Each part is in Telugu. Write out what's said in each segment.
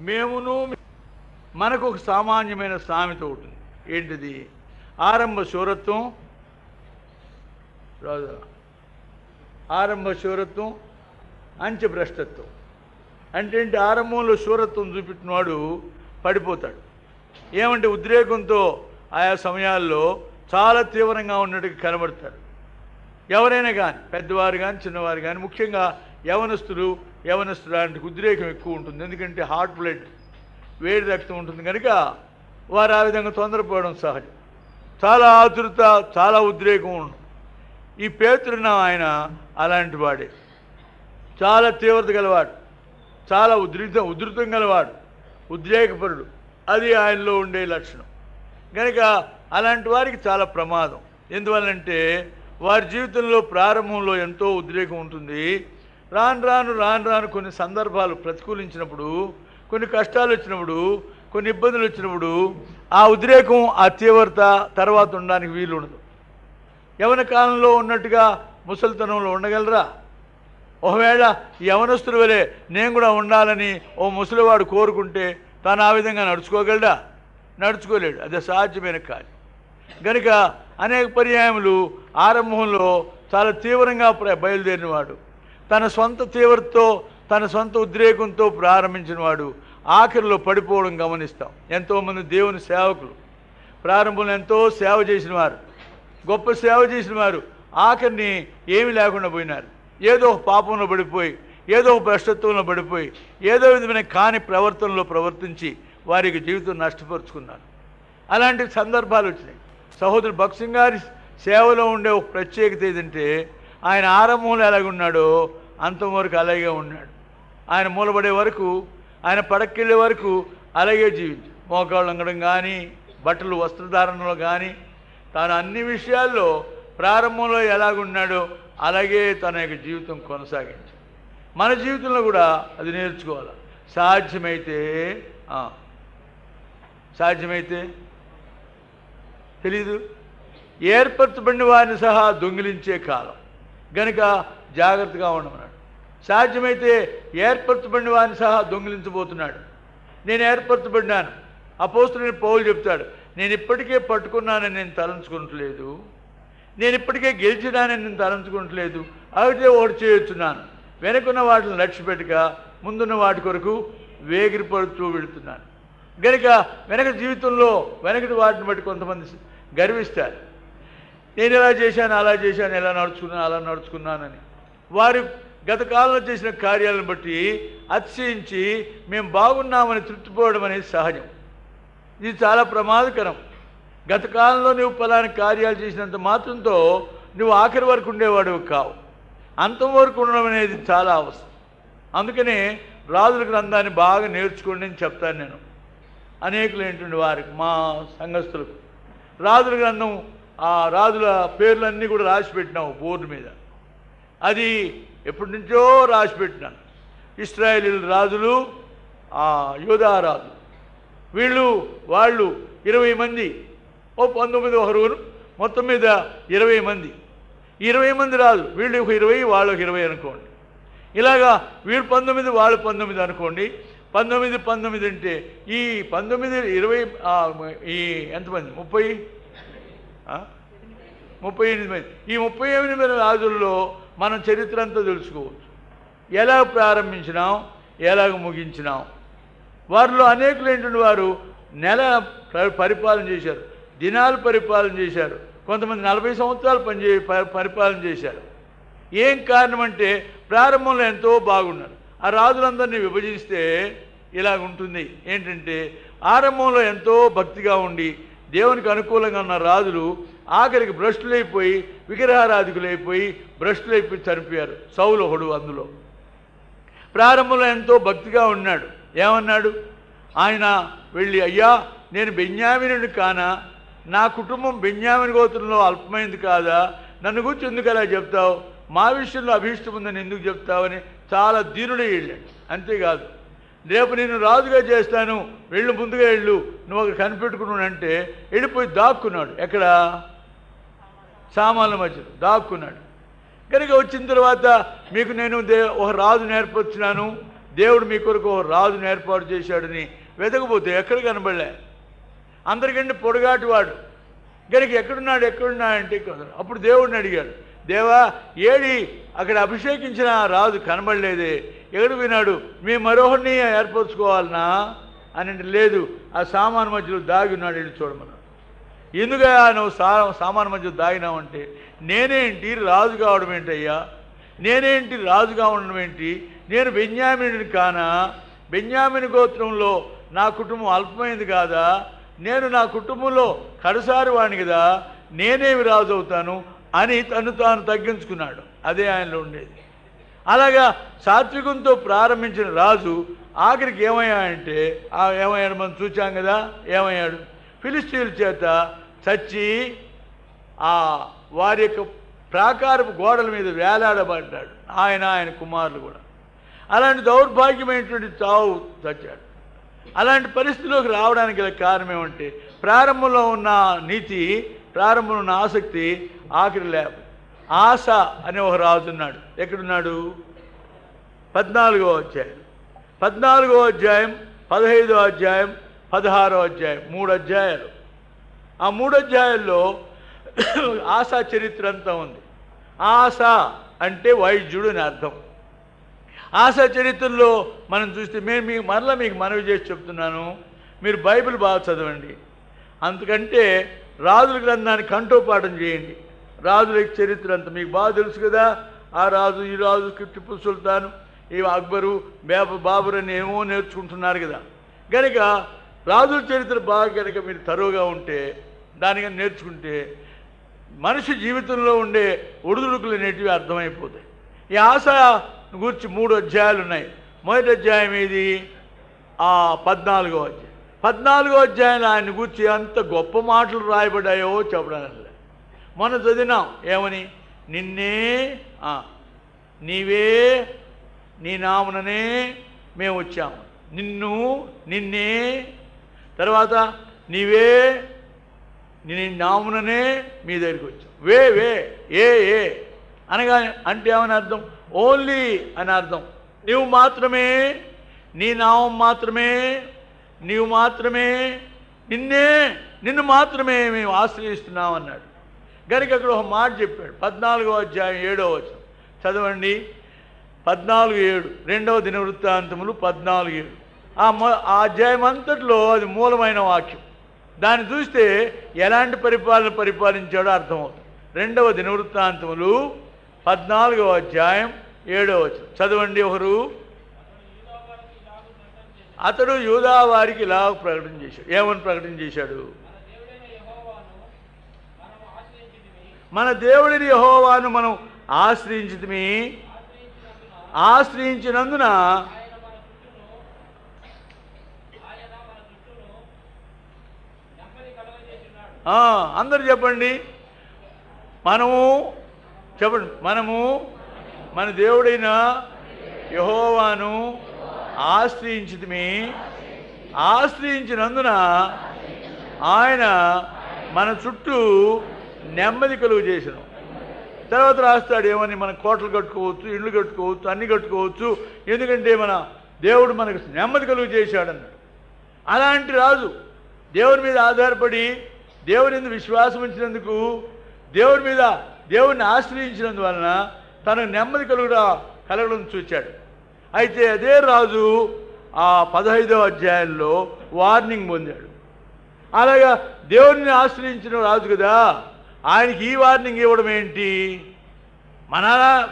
మేమును మనకు ఒక సామాన్యమైన సామెత ఉంటుంది. ఏంటిది? ఆరంభ శూరత్వం, ఆరంభ శూరత్వం, అంచె భ్రష్టత్వం. అంటే ఏంటి? ఆరంభంలో శూరత్వం చూపెట్టినవాడు పడిపోతాడు. ఏమంటే ఉద్రేకంతో ఆయా సమయాల్లో చాలా తీవ్రంగా ఉన్నట్టుగా కనబడతారు. ఎవరైనా కానీ, పెద్దవారు కానీ చిన్నవారు కానీ, ముఖ్యంగా యవనస్తులు లాంటి ఉద్రేకం ఎక్కువ ఉంటుంది. ఎందుకంటే హార్ట్ బ్లడ్, వేడి రక్తం ఉంటుంది కనుక వారు ఆ విధంగా తొందరపోవడం సహజం. చాలా ఆతురత, చాలా ఉద్రేకం ఉంటుంది. ఈ పేతురున్న ఆయన అలాంటి వాడే. చాలా తీవ్రత గలవాడు, చాలా ఉధృతం గలవాడు, ఉద్రేకపరుడు. అది ఆయనలో ఉండే లక్షణం. కనుక అలాంటి వారికి చాలా ప్రమాదం. ఎందువల్లంటే వారి జీవితంలో ప్రారంభంలో ఎంతో ఉద్రేకం ఉంటుంది. రాను రాను కొన్ని సందర్భాలు ప్రతికూలించినప్పుడు, కొన్ని కష్టాలు వచ్చినప్పుడు, కొన్ని ఇబ్బందులు వచ్చినప్పుడు ఆ ఉద్రేకం, ఆ తీవ్రత తర్వాత ఉండడానికి వీలు ఉండదు. యవన కాలంలో ఉన్నట్టుగా ముసలితనంలో ఉండగలరా? ఒకవేళ యవనస్తుల వలె నేను కూడా ఉండాలని ఓ ముసలివాడు కోరుకుంటే తాను ఆ విధంగా నడుచుకోగలడా? నడుచుకోలేడు. అది సాధ్యమైన కాదు. కనుక అనేక పర్యాయములు ఆరంభంలో చాలా తీవ్రంగా బయలుదేరినవాడు, తన సొంత తీవ్రతతో, తన సొంత ఉద్రేకంతో ప్రారంభించిన వాడు ఆఖరిలో పడిపోవడం గమనిస్తాం. ఎంతోమంది దేవుని సేవకులు ప్రారంభంలో ఎంతో సేవ చేసిన వారు, గొప్ప సేవ చేసిన వారు ఆఖరిని ఏమీ లేకుండా పోయినారు. ఏదో పాపంలో పడిపోయి, ఏదో భ్రష్టత్వంలో పడిపోయి, ఏదో విధమైన కాని ప్రవర్తనలో ప్రవర్తించి వారికి జీవితం నష్టపరుచుకున్నారు. అలాంటి సందర్భాలు వచ్చినాయి. సహోదరుడు భగత్ సింగ్ గారి సేవలో ఉండే ఒక ప్రత్యేకత ఏదంటే, ఆయన ఆరంభంలో ఎలాగున్నాడో అంతవరకు అలాగే ఉన్నాడు. ఆయన మూలబడే వరకు, ఆయన పడకెళ్ళే వరకు అలాగే జీవించాడు. మోకాళ్ళు వంగడం కానీ, బట్టలు వస్త్రధారణలో కానీ, తాను అన్ని విషయాల్లో ప్రారంభంలో ఎలాగున్నాడో అలాగే తన యొక్క జీవితం కొనసాగించాడు. మన జీవితంలో కూడా అది నేర్చుకోవాలి. సాధ్యమైతే తెలీదు, ఏర్పరచబడిన వారిని సహా దొంగిలించే కాలం గనుక జాగ్రత్తగా ఉండమన్నాడు. సాధ్యమైతే ఏర్పరచబడిన వారిని సహా దొంగిలించబోతున్నాడు. నేను ఏర్పరచబడినాను. అపోస్తలుడైన పౌలు చెప్తాడు, నేను ఇప్పటికే పట్టుకున్నానని నేను తలంచుకోవట్లేదు, నేను ఇప్పటికే గెలిచినానని నేను తలంచుకోవట్లేదు. అయితే ఒకటి చేయొచ్చున్నాను, వెనుకున్న వాటిని లక్ష్యపెట్టక ముందున్న వాటి కొరకు వేగిరిపడుతూ వెళుతున్నాను. కనుక వెనక జీవితంలో వెనకటి వాటిని బట్టి కొంతమంది గర్విస్తారు. నేను ఇలా చేశాను, అలా చేశాను, ఎలా నడుచుకున్నాను, అలా నడుచుకున్నానని. వారు గత కాలంలో చేసిన కార్యాలను బట్టి అతిశయించి మేము బాగున్నామని తృప్తిపోవడం అనేది సహజం. ఇది చాలా ప్రమాదకరం. గత కాలంలో నువ్వు ఫలాని కార్యాలు చేసినంత మాత్రంతో నువ్వు ఆఖరి వరకు ఉండేవాడు కావు. అంతం వరకు ఉండడం అనేది చాలా అవసరం. అందుకనే రాజుల గ్రంథాన్ని బాగా నేర్చుకోండి అని చెప్తాను నేను అనేకులు ఏంటండి వారికి, మా సంఘస్థులకు. రాజుల గ్రంథం, ఆ రాజుల పేర్లన్నీ కూడా రాసి పెట్టినావు బోర్డు మీద. అది ఎప్పటి నుంచో రాసి పెట్టినాను. ఇశ్రాయేలీయుల రాజులు, యూదా రాజులు, వాళ్ళు 20 మంది, 19 ఒకరు, మొత్తం మీద 20 మంది. 20 మంది రాజులు, వీళ్ళు 20 వాళ్ళు 20 అనుకోండి. ఇలాగా వీళ్ళు 19 వాళ్ళు 19 అనుకోండి. 19 అంటే ఈ 19 20 ఈ ఎంతమంది? 38 మంది. ఈ 38 మంది రాజుల్లో మనం చరిత్ర అంతా తెలుసుకోవచ్చు. ఎలా ప్రారంభించినాం, ఎలాగ ముగించినాం. వారిలో అనేకులు ఏంటంటే వారు నెల పరిపాలన చేశారు, దినాలు పరిపాలన చేశారు, కొంతమంది 40 సంవత్సరాలు పరిపాలన చేశారు. ఏం కారణం అంటే ప్రారంభంలో ఎంతో బాగున్నారు. ఆ రాజులందరినీ విభజిస్తే ఇలాగ ఉంటుంది. ఏంటంటే ఆరంభంలో ఎంతో భక్తిగా ఉండి దేవునికి అనుకూలంగా ఉన్న రాజులు ఆఖరికి భ్రష్టులైపోయి, విగ్రహారాధికులైపోయి, భ్రష్టులైపోయి చనిపోయారు. సౌలు ఒకడు అందులో. ప్రారంభంలో ఎంతో భక్తిగా ఉన్నాడు. ఏమన్నాడు ఆయన? వెళ్ళి, అయ్యా నేను బెన్యామీనుని కానా? నా కుటుంబం బెన్యామీను గోత్రంలో అల్పమైంది కాదా? నన్ను గురించి ఎందుకు అలా చెప్తావు? మా విషయంలో అభీష్టం ఉందని ఎందుకు చెప్తావని చాలా దీనుడే వెళ్ళాడు. అంతేకాదు, రేపు నేను రాజుగా చేస్తాను, వెళ్ళు, ముందుగా వెళ్ళు, నువ్వు ఒక కనిపెట్టుకున్నానంటే వెళ్ళిపోయి దాక్కున్నాడు. ఎక్కడ? సామాన్ల మధ్యలో దాక్కున్నాడు. కనుక వచ్చిన తర్వాత మీకు నేను ఒక రాజు నేర్పొచ్చినాను, దేవుడు మీ కొరకు రాజును ఏర్పాటు చేశాడని వెతకపోతే ఎక్కడ కనబడలే. అందరికంటే పొడుగాటి వాడు గనుక ఎక్కడున్నాడంటే అప్పుడు దేవుడిని అడిగాడు, దేవా ఏడి అక్కడ అభిషేకించిన రాజు కనబడలేదే, ఎక్కడికి విన్నాడు, మేము మరొకరిని ఏర్పరచుకోవాలనా అని అంటే, లేదు ఆ సామాను మధ్యలో దాగి ఉన్నాడు, వెళ్ళి చూడమన్నాడు. ఎందుకు నువ్వు సామాను మధ్యలో దాగినావంటే, నేనేంటి రాజు కావడం ఏంటయ్యా, నేనేంటి రాజుగా ఉండడం ఏంటి, నేను బెన్యామీనుని కానా, బెన్యామీను గోత్రంలో నా కుటుంబం అల్పమైంది కాదా, నేను నా కుటుంబంలో కడసారి వాడిని కదా, నేనేమి రాజు అవుతాను అని తను తాను తగ్గించుకున్నాడు. అదే ఆయనలో ఉండేది. అలాగా సాత్వికంతో ప్రారంభించిన రాజు ఆఖరికి ఏమయ్యాడు మనం చూచాం కదా, ఏమయ్యాడు, ఫిలిస్తీన్ల చేత చచ్చి వారి యొక్క ప్రాకారపు గోడల మీద వేలాడబడ్డాడు, ఆయన కుమారులు కూడా. అలాంటి దౌర్భాగ్యమైనటువంటి చావు చచ్చాడు. అలాంటి పరిస్థితిలోకి రావడానికి గల కారణం ఏమంటే, ప్రారంభంలో ఉన్న నీతి, ప్రారంభంలో ఉన్న ఆసక్తి ఆఖరి లేవు. ఆశ అనే ఒక రాజు ఉన్నాడు. ఎక్కడున్నాడు? 14వ అధ్యాయం, 14వ అధ్యాయం, 15వ అధ్యాయం, 16వ అధ్యాయం, 3 అధ్యాయాలు. ఆ 3 అధ్యాయాల్లో ఆశ చరిత్ర అంతా ఉంది. ఆశ అంటే వైద్యుడు అని అర్థం. ఆశ చరిత్రలో మనం చూస్తే మీకు మనవి చేసి చెప్తున్నాను, మీరు బైబిల్ బాగా చదవండి. అంతకంటే రాజుల గ్రంథాన్ని కంఠోపాఠం చేయండి. రాజుల చరిత్ర అంతా మీకు బాగా తెలుసు కదా. ఆ రాజు, ఈ రాజు, టిప్పు సుల్తాను, ఈ అక్బరు, బాబరు అని ఏమో నేర్చుకుంటున్నారు కదా. కనుక రాజుల చరిత్ర బాగా కనుక మీరు తరువుగా ఉంటే, దానికని నేర్చుకుంటే మనిషి జీవితంలో ఉండే ఒడిదుడుకులు అనేటివి అర్థమైపోతాయి. ఈ ఆశ గురించి 3 అధ్యాయాలు ఉన్నాయి. మొదటి అధ్యాయం ఇది 14వ అధ్యాయం. 14వ అధ్యాయంలో ఆయన గురించి అంత గొప్ప మాటలు రాయబడ్డాయో చెప్పడానికి. మొన్న చదివినాం ఏమని, నీవే నీ నాముననే మేము వచ్చాము, నిన్నే తర్వాత నీవే నీ నాముననే మీ దగ్గరికి వచ్చాం. ఏ అనగా అంటే ఏమని అర్థం? ఓన్లీ అని అర్థం. నీవు మాత్రమే, నీ నామం మాత్రమే, నీవు మాత్రమే, నిన్ను మాత్రమే మేము ఆశ్రయిస్తున్నాం అన్నాడు. కనుక అక్కడ ఒక మాట చెప్పాడు. 14వ అధ్యాయం 7వ వచనం చదవండి. 14:7, 2వ దినవృత్తాంతములు 14:7. ఆ అధ్యాయం అంతట్లో అది మూలమైన వాక్యం. దాన్ని చూస్తే ఎలాంటి పరిపాలించాడో అర్థమవుతుంది. 2వ దినవృత్తాంతములు 14వ అధ్యాయం 7వ వచనం చదవండి. అతడు యూదా వారికి ఇలా ప్రకటన చేశాడు. ఏమని ప్రకటన చేశాడు? మన దేవుడిని యెహోవాను మనం ఆశ్రయించినందున అందరు చెప్పండి, మనము మన దేవుడైన యెహోవాను ఆశ్రయించినందున ఆయన మన చుట్టూ నెమ్మది కలుగు చేసిన. తర్వాత రాస్తాడు ఏమని, మన కోటలు కట్టుకోవచ్చు, ఇండ్లు కట్టుకోవచ్చు, అన్ని కట్టుకోవచ్చు, ఎందుకంటే మన దేవుడు మనకు నెమ్మది కలుగు చేశాడన్నాడు. అలాంటి రాజు దేవుని మీద ఆధారపడి దేవుని మీద విశ్వాసం ఉంచినందుకు, దేవుడిని ఆశ్రయించినందువలన తనకు నెమ్మది కలగడం చూచాడు. అయితే అదే రాజు 15వ అధ్యాయంలో వార్నింగ్ పొందాడు. అలాగా దేవుడిని ఆశ్రయించిన రాజు కదా, ఆయనకి ఈ వార్నింగ్ ఇవ్వడం ఏంటి?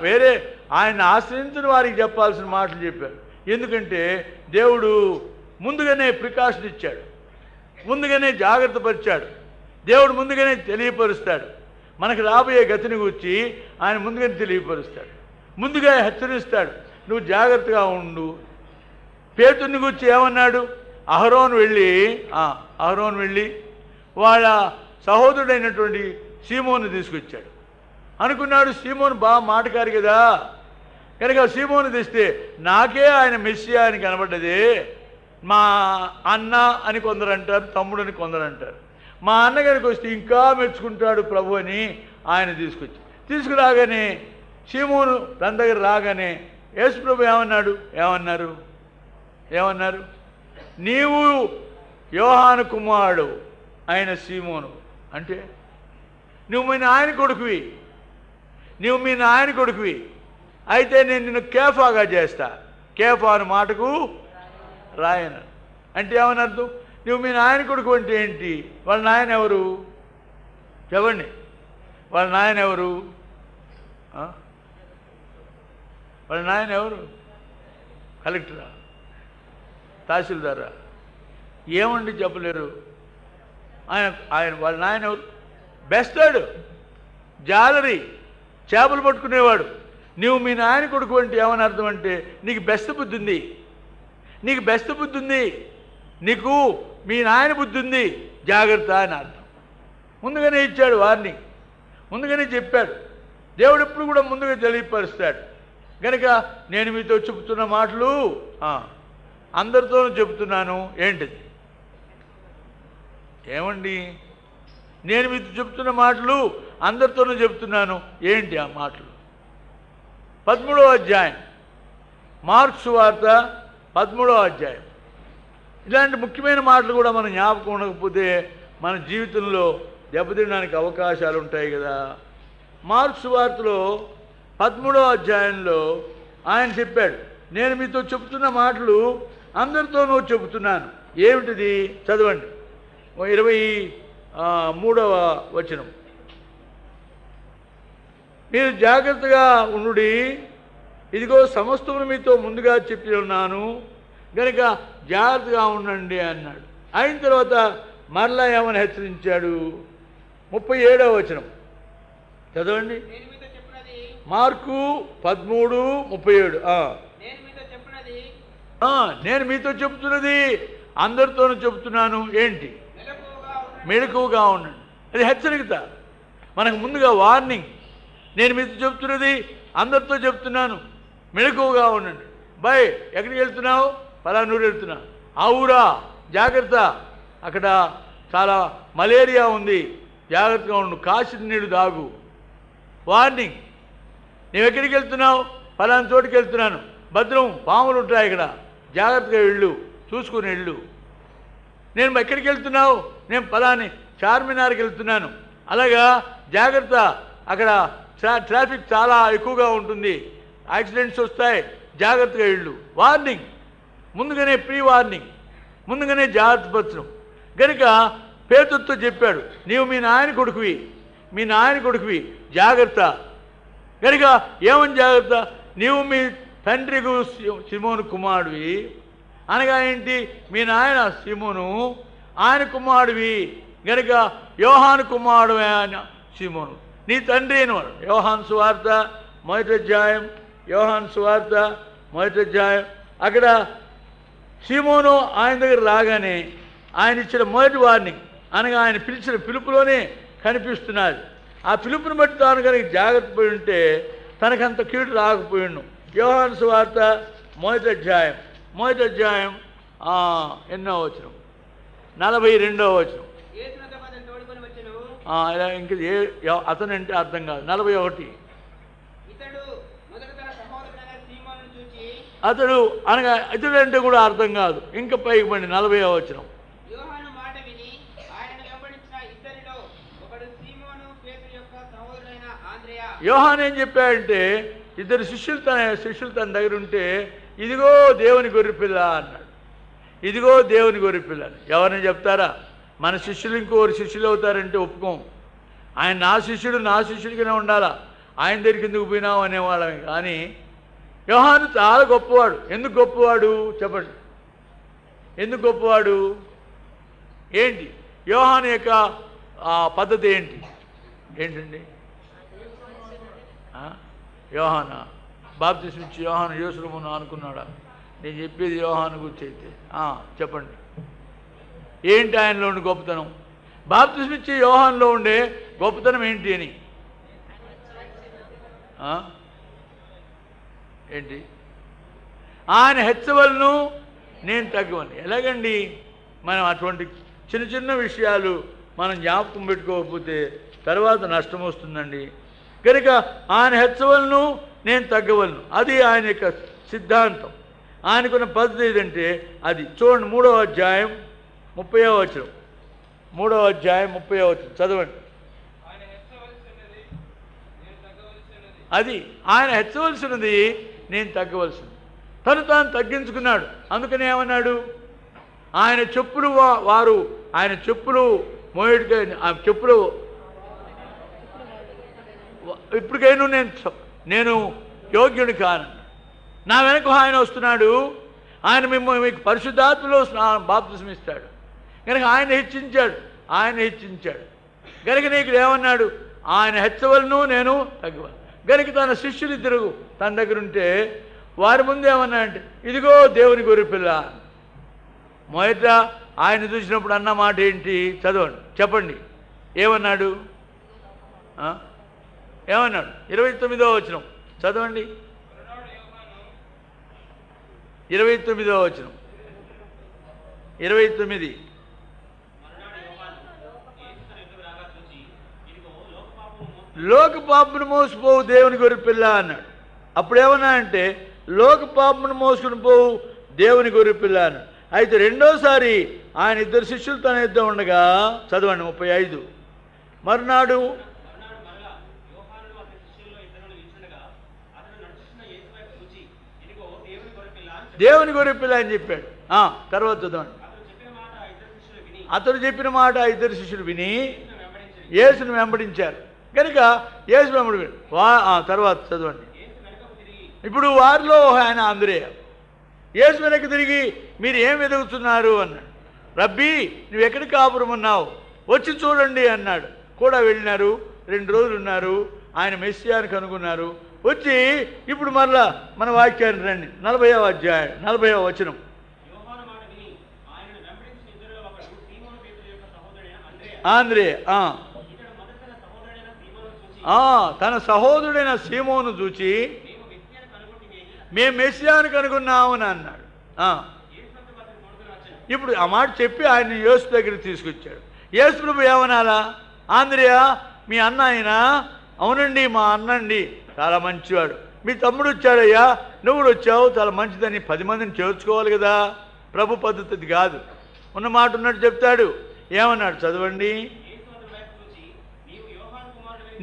వేరే ఆయన ఆశ్రయించిన వారికి చెప్పాల్సిన మాటలు చెప్పారు. ఎందుకంటే దేవుడు ముందుగానే ప్రికాషన్ ఇచ్చాడు, ముందుగానే జాగ్రత్త పరిచాడు. దేవుడు ముందుగానే తెలియపరుస్తాడు. మనకు రాబోయే గతిని గురించి ఆయన ముందుగానే తెలియపరుస్తాడు, ముందుగా హెచ్చరిస్తాడు, నువ్వు జాగ్రత్తగా ఉండు. పేతుర్ని గురించి ఏమన్నాడు? అహరోను వెళ్ళి వాళ్ళ సహోదరుడైనటువంటి సీమోను తీసుకొచ్చాడు. అనుకున్నాడు సీమోను బాగా మాటకారు కదా, కనుక సీమోను తెస్తే నాకే ఆయన మెస్సియా అని కనబడ్డదే. మా అన్న అని కొందరు అంటారు, తమ్ముడని కొందరు అంటారు. మా అన్నగారికి వస్తే ఇంకా మెచ్చుకుంటాడు ప్రభు అని ఆయన తీసుకురాగానే సీమోను తన దగ్గర రాగానే యేసు ప్రభు ఏమన్నారు? ఏమన్నారు? నీవు యోహాను కుమారుడు ఆయన సీమోను అంటే నువ్వు మీ నాయన కొడుకువి, నువ్వు మీ నాయన కొడుకువి, అయితే నేను నిన్ను కేఫాగా చేస్తా. కేఫా అనే మాటకు రాయను అంటే ఏమని అర్థం? నువ్వు మీ నాయన కొడుకు అంటే ఏంటి? వాళ్ళ నాయన ఎవరు చెప్పండి? వాళ్ళ నాయన ఎవరు? వాళ్ళ నాయన ఎవరు? కలెక్టరా? తహసీల్దారా? ఏమండి చెప్పలేరు. ఆయన వాళ్ళ నాయన ఎవరు? బెస్తాడు, జాలరి, చేపలు పట్టుకునేవాడు. నువ్వు మీ నాయన కొడుకు అంటే ఏమని అర్థం అంటే నీకు బెస్త బుద్ధి ఉంది, నీకు బెస్త బుద్ధి ఉంది, నీకు మీ నాయన బుద్ధి ఉంది, జాగ్రత్త అని అర్థం. ముందుగానే ఇచ్చాడు వార్నింగ్, ముందుగానే చెప్పాడు. దేవుడు ఎప్పుడు కూడా ముందుగా తెలియపరుస్తాడు. కనుక నేను మీతో చెబుతున్న మాటలు అందరితోనూ చెబుతున్నాను. ఏంటిది? ఏమండి? నేను మీతో చెబుతున్న మాటలు అందరితోనూ చెబుతున్నాను. ఏంటి ఆ మాటలు? 13వ అధ్యాయం, మార్కు సువార్త 13వ అధ్యాయం. ఇలాంటి ముఖ్యమైన మాటలు కూడా మనం జ్ఞాపకం ఉండకపోతే మన జీవితంలో దెబ్బతినడానికి అవకాశాలు ఉంటాయి కదా. మార్కు సువార్తలో 13వ అధ్యాయంలో ఆయన చెప్పాడు, నేను మీతో చెబుతున్న మాటలు అందరితోనూ చెబుతున్నాను. ఏమిటిది? చదవండి. 23వ వచనం. మీరు జాగ్రత్తగా ఉండుడి, ఇదిగో సమస్తమును మీతో ముందుగా చెప్పి ఉన్నాను కనుక జాగ్రత్తగా ఉండండి అన్నాడు. అయిన తర్వాత మరలా ఏమని హెచ్చరించాడు? 37వ వచనం చదవండి. మార్కు 13:37. నేను మీతో చెప్తున్నది అందరితోనూ చెబుతున్నాను. ఏంటి? మెలకువగా ఉండండి. అది హెచ్చరికత, మనకు ముందుగా వార్నింగ్. నేను మీతో చెప్తున్నది అందరితో చెప్తున్నాను, మెలకువగా ఉండండి. బాయ్ ఎక్కడికి వెళ్తున్నావు? పలానూరు వెళ్తున్నా. ఆ ఊరా? జాగ్రత్త, అక్కడ చాలా మలేరియా ఉంది, జాగ్రత్తగా ఉండు, కాసిన నీళ్ళు తాగు. వార్నింగ్. నువ్వు ఎక్కడికి వెళ్తున్నావు? పలానా చోటుకి వెళ్తున్నాను, భద్రం, పాములు ఉంటాయి ఇక్కడ, జాగ్రత్తగా వెళ్ళు, చూసుకుని వెళ్ళు. నేను ఎక్కడికి వెళ్తున్నావు? నేను పలాని చార్మినార్కి వెళ్తున్నాను, అలాగా జాగ్రత్త, అక్కడ ట్రాఫిక్ చాలా ఎక్కువగా ఉంటుంది, యాక్సిడెంట్స్ వస్తాయి, జాగ్రత్తగా వెళ్ళు. వార్నింగ్, ముందుగానే ప్రీ వార్నింగ్, ముందుగానే జాగ్రత్త పరచడం. కనుక పేతురుతో చెప్పాడు, నీవు మీ నాయన కొడుకువి, మీ నాయన కొడుకువి, జాగ్రత్త. కనుక ఏమని జాగ్రత్త? నీవు మీ తండ్రికి సిమోను కుమారుడివి అనగా ఏంటి? మీ నాయన సిమోను, ఆయన కుమారుడివి కనుక యోహాను కుమారుడు ఆయన సిమోను, నీ తండ్రి అయినవాడు. యోహాను సువార్త 1వ అధ్యాయం, యోహాను సువార్త 1వ అధ్యాయం. అక్కడ సిమోను ఆయన దగ్గర రాగానే ఆయన ఇచ్చిన మొదటి వార్నింగ్ అనగా ఆయన పిలిచిన పిలుపులోనే కనిపిస్తున్నది. ఆ పిలుపుని బట్టి తాను కనుక జాగ్రత్త పోయి ఉంటే తనకంత కీడు రాకపోయిండు. యోహాను సువార్త 1వ అధ్యాయం, 1వ అధ్యాయం ఎన్నో వచనం? 42వ వచనం. ఇలా ఇంక అతను అంటే అర్థం కాదు. 41. అతడు అనగా ఇతడు అంటే కూడా అర్థం కాదు. ఇంకా పైకి పండి 40వ వచనం. యోహాను ఏం చెప్పాడంటే ఇద్దరు శిష్యులు తన దగ్గర ఉంటే ఇదిగో దేవుని గొర్రెపిల్ల అన్నాడు. ఇదిగో దేవుని గొర్రెపిల్ల. ఎవరిని చెప్తారా? మన శిష్యులు ఇంకోరు శిష్యులు అవుతారంటే ఒప్పుకోం. ఆయన నా శిష్యుడిగానే ఉండాలా, ఆయన దగ్గరికి ఎందుకు పోయినావు అనేవాళ్ళమే. కానీ యోహాను చాలా గొప్పవాడు. ఎందుకు గొప్పవాడు చెప్పండి? ఎందుకు గొప్పవాడు? ఏంటి యోహాను యొక్క పద్ధతి ఏంటండి? యోహానా బాప్తిస్మ ఇచ్చి యోహాను యేసురమును అనుకున్నాడా? నేను చెప్పేది యోహాను గురించి అయితే చెప్పండి. ఏంటి ఆయనలో ఉండే గొప్పతనం? బాప్తిస్మ ఇచ్చే యోహానులో ఉండే గొప్పతనం ఏంటి అని? ఏంటి? ఆయన హెచ్చవలను, నేను తగ్గవలను. ఎలాగండి? మనం అటువంటి చిన్న చిన్న విషయాలు మనం జ్ఞాపకం పెట్టుకోకపోతే తర్వాత నష్టం వస్తుందండి. కనుక ఆయన హెచ్చవలను, నేను తగ్గవలను, అది ఆయన యొక్క సిద్ధాంతం. ఆయనకున్న పద్ధతి ఏదంటే అది చూడండి 3వ అధ్యాయం 30వ వచనం 3వ అధ్యాయం 30వ వచనం చదవండి. అది ఆయన హెచ్చవలసినది నేను తగ్గవలసింది. తాను తగ్గించుకున్నాడు. అందుకని ఏమన్నాడు, ఆయన చెప్పులు వారు ఆయన చెప్పులు మోయడిగా చెప్పులు ఇప్పటికైనా నేను యోగ్యుని కాను. నా వెనక ఆయన వస్తున్నాడు, ఆయన మీకు పరిశుద్ధాత్మలో బాప్తిసం ఇస్తాడు కనుక ఆయన హెచ్చించాడు కనుక నీకు ఏమన్నాడు, ఆయన హెచ్చవలను నేను తగ్గవలను. గనుక తన శిష్యులు ఇద్దరు తన దగ్గర ఉంటే వారి ముందు ఏమన్నా అంటే ఇదిగో దేవుని గొర్రెపిల్ల. మొదట ఆయన చూసినప్పుడు అన్న మాట ఏంటి చదవండి, చెప్పండి ఏమన్నాడు. 29వ వచనం చదవండి. 29వ వచనం 29. లోక పాపను మోసిపోవు దేవుని గొర్రెపిల్ల అన్నాడు. అప్పుడేమన్నా అంటే లోక పాపను మోసుకుని పోవు దేవుని గొర్రెపిల్ల అన్నాడు. అయితే రెండోసారి ఆయన ఇద్దరు శిష్యులు తన యుద్ధ ఉండగా చదవండి 35. మరునాడు దేవుని గొర్రెపిల్ల అని చెప్పాడు. తర్వాత చదవండి. అతడు చెప్పిన మాట ఇద్దరు శిష్యులు విని యేసును వెంబడించారు కనుక యేసు వెంబడి తర్వాత చదవండి. ఇప్పుడు వారిలో ఆయన అంద్రేయ యేసు వెనక్కి తిరిగి మీరు ఏం వెతుకుతున్నారు అన్నాడు. రబ్బీ నువ్వు ఎక్కడికి కాపురం ఉన్నావు, వచ్చి చూడండి అన్నాడు. కూడా వెళ్ళినారు, 2 రోజులు ఉన్నారు, ఆయన మెస్సియాని కనుగొన్నారు. వచ్చి ఇప్పుడు మరలా మన వాక్యాన్ని రండి 40వ అధ్యాయం 40వ వచనం. అంద్రేయ తన సహోదరుడైన సీమోను చూచి మేము మెస్సియాను కనుగొన్నాము అని అన్నాడు. ఇప్పుడు ఆ మాట చెప్పి ఆయన యేసు దగ్గరికి తీసుకొచ్చాడు. యేసు ప్రభు ఏమనాలా, ఆంద్రియా మీ అన్న ఆయన, అవునండి మా అన్నండి చాలా మంచివాడు, మీ తమ్ముడు వచ్చాడయ్యా, నువ్వు కూడా వచ్చావు, చాలా మంచిదని 10 మందిని చేర్చుకోవాలి కదా. ప్రభు పద్ధతి కాదు, ఉన్న మాట ఉన్నట్టు చెప్తాడు. ఏమన్నాడు చదవండి.